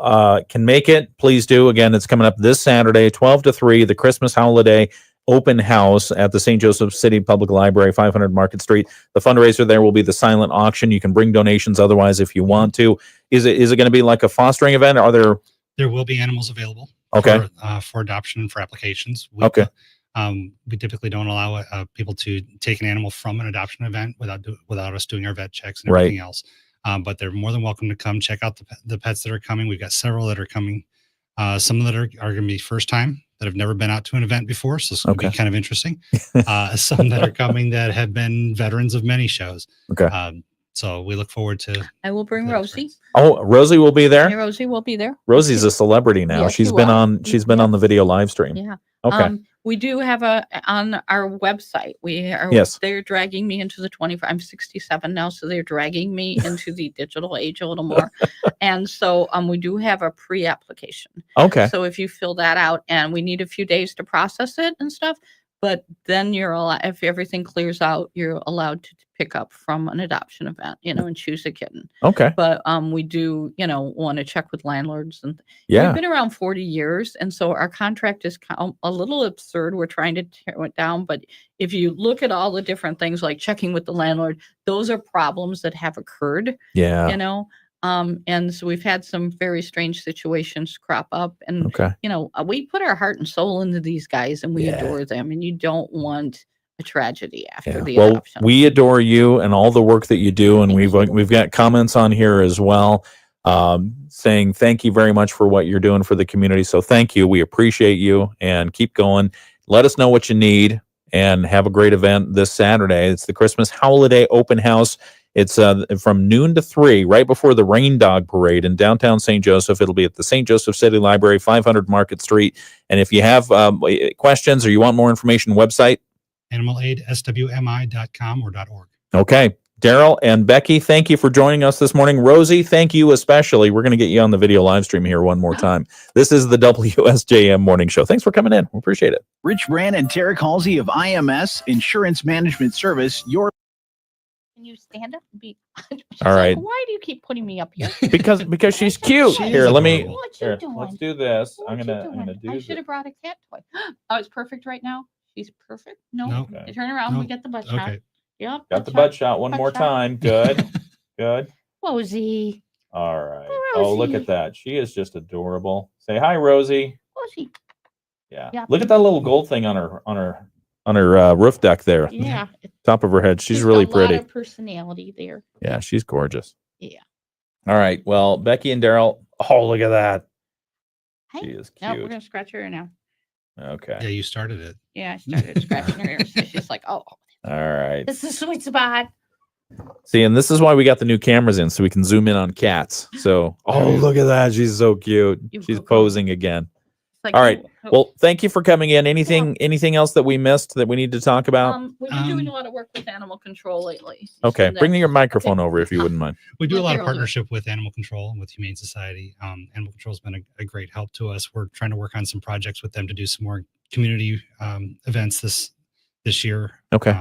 can make it, please do. Again, it's coming up this Saturday, 12 to 3, the Christmas holiday open house at the St. Joseph City Public Library, 500 Market Street. The fundraiser there will be the silent auction. You can bring donations otherwise if you want to. Is it going to be like a fostering event? Are There will be animals available for adoption and for applications. We typically don't allow people to take an animal from an adoption event without us doing our vet checks and everything else. But they're more than welcome to come check out the pets that are coming. We've got several that are coming. Some that are going to be first time that have never been out to an event before, so it's going to be kind of interesting. Some that are coming that have been veterans of many shows. So we look forward to. I will bring Rosie. Oh, Rosie will be there. Yeah, Rosie will be there. Rosie's a celebrity now. Yeah, she's been on the video live stream. Yeah. Okay. We do have on our website. They're dragging me into the 24. I'm 67 now, so they're dragging me into the digital age a little more. And so we do have a pre-application. Okay. So if you fill that out, and we need a few days to process it and stuff, but then if everything clears out, you're allowed to pick up from an adoption event, you know, and choose a kitten. Okay. But we do, you know, want to check with landlords, and we've been around 40 years, and so our contract is a little absurd. We're trying to tear it down, but if you look at all the different things like checking with the landlord, those are problems that have occurred. Yeah. You know. And so we've had some very strange situations crop up, and you know, we put our heart and soul into these guys, and we adore them, and you don't want a tragedy after the adoption. We adore you and all the work that you do, and we've got comments on here as well saying thank you very much for what you're doing for the community. So thank you. We appreciate you, and keep going. Let us know what you need, and have a great event this Saturday. It's the Christmas holiday open house. It's from noon to 3, right before the Rain Dog Parade in downtown St. Joseph. It'll be at the St. Joseph City Library, 500 Market Street. And if you have questions or you want more information, website? animalaidswmi.com or .org. Okay. Daryl and Becky, thank you for joining us this morning. Rosie, thank you especially. We're going to get you on the video live stream here one more time. This is the WSJM Morning Show. Thanks for coming in. We appreciate it. Rich Brand and Tarek Halsey of IMS Insurance Management Service. Can you stand up and be? All right. Why do you keep putting me up here? Because she's cute. Here, let me. Here, doing? let's do this. I'm What gonna you do. I should have brought a cat toy. Oh, it's perfect right now. She's perfect. No, No. Okay. turn around. We get the butt shot. Okay. Yep. Got the butt shot one Butt more shot. time. Good. Good. Rosie. All right. Oh, Oh, look Rosie. at that. She is just adorable. Say hi, Rosie. Rosie. Yeah. Yeah. Look at that little gold thing on her roof deck there. Yeah. Top of her head. She's Just really a lot pretty. of personality there. Yeah, she's gorgeous. Yeah. All right. Well, Becky and Daryl. Oh, look at that. She is No, we're cute. gonna scratch her ear now. Okay. Yeah, you started it. Yeah, I started scratching her ear. So she's like, "Oh, All right. this is a sweet spot." See, and this is why we got the new cameras in, so we can zoom in on cats. So, oh, look at that. She's so cute. She's posing again. Like, All right. oh. Well, thank you for coming in. Anything else that we missed that we need to talk about? We've been doing a lot of work with animal control lately. Okay. So Bring that's- your microphone over if you wouldn't mind. We do a lot of Daryl do it. partnership with Animal Control and with Humane Society. Animal Control has been a great help to us. We're trying to work on some projects with them to do some more community events this year. Okay.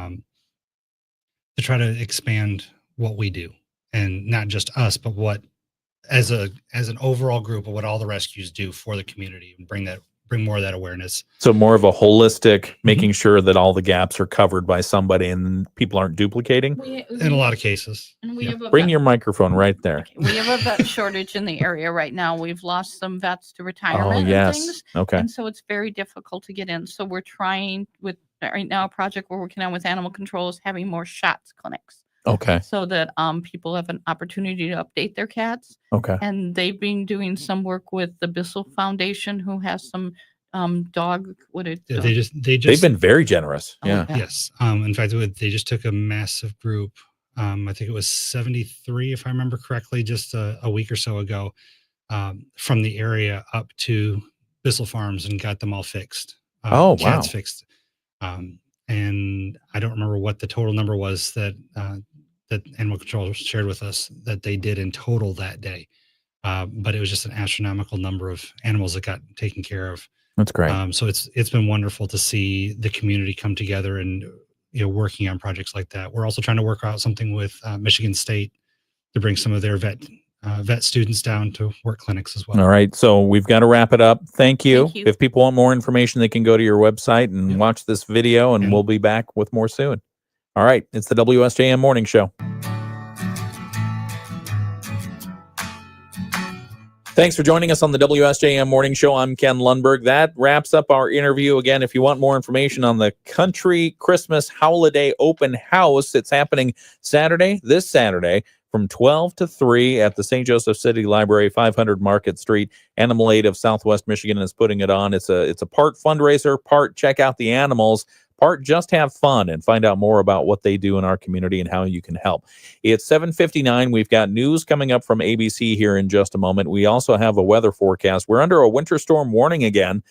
To try to expand what we do, and not just us, but what as an overall group of what all the rescues do for the community, and bring more of that awareness. So more of a holistic, making sure that all the gaps are covered by somebody and people aren't duplicating. In a lot of cases. And we have a Bring vet- your microphone right there. We have a vet shortage in the area right now. We've lost some vets to retirement Oh, and yes. things. Okay. And so it's very difficult to get in. So we're trying with right now a project we're working on with animal control is having more shots clinics. Okay. So that people have an opportunity to update their cats. Okay. And they've been doing some work with the Bissell Foundation, who has some dog. What it? Yeah, they just they've been very generous. Oh, Yeah. yeah. Yes. In fact, they just took a massive group. I think it was 73, if I remember correctly, just a week or so ago, from the area up to Bissell Farms and got them all fixed. Oh, Cats wow. fixed. And I don't remember what the total number was that Animal Control shared with us that they did in total that day. But it was just an astronomical number of animals that got taken care of. That's great. So it's been wonderful to see the community come together and working on projects like that. We're also trying to work out something with Michigan State to bring some of their vet students down to work clinics as well. All right. So we've got to wrap it up. Thank you. Thank you. If people want more information, they can go to your website and watch this video, and we'll be back with more soon. All right. It's the WSJM Morning Show. Thanks for joining us on the WSJM Morning Show. I'm Ken Lundberg. That wraps up our interview. Again, if you want more information on the Country Christmas Holiday Open House, it's happening this Saturday, from 12 to 3 at the St. Joseph City Library, 500 Market Street. Animal Aid of Southwest Michigan is putting it on. It's a part fundraiser, part check out the animals, part just have fun and find out more about what they do in our community and how you can help. It's 7:59. We've got news coming up from ABC here in just a moment. We also have a weather forecast. We're under a winter storm warning again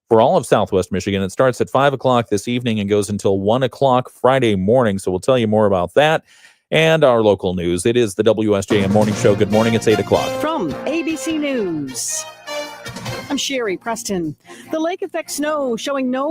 for all of Southwest Michigan. It starts at 5 o'clock this evening and goes until 1 o'clock Friday morning. So we'll tell you more about that and our local news. It is the WSJM Morning Show. Good morning. It's 8 o'clock. From ABC News, I'm Sherry Preston. The lake effect snow showing no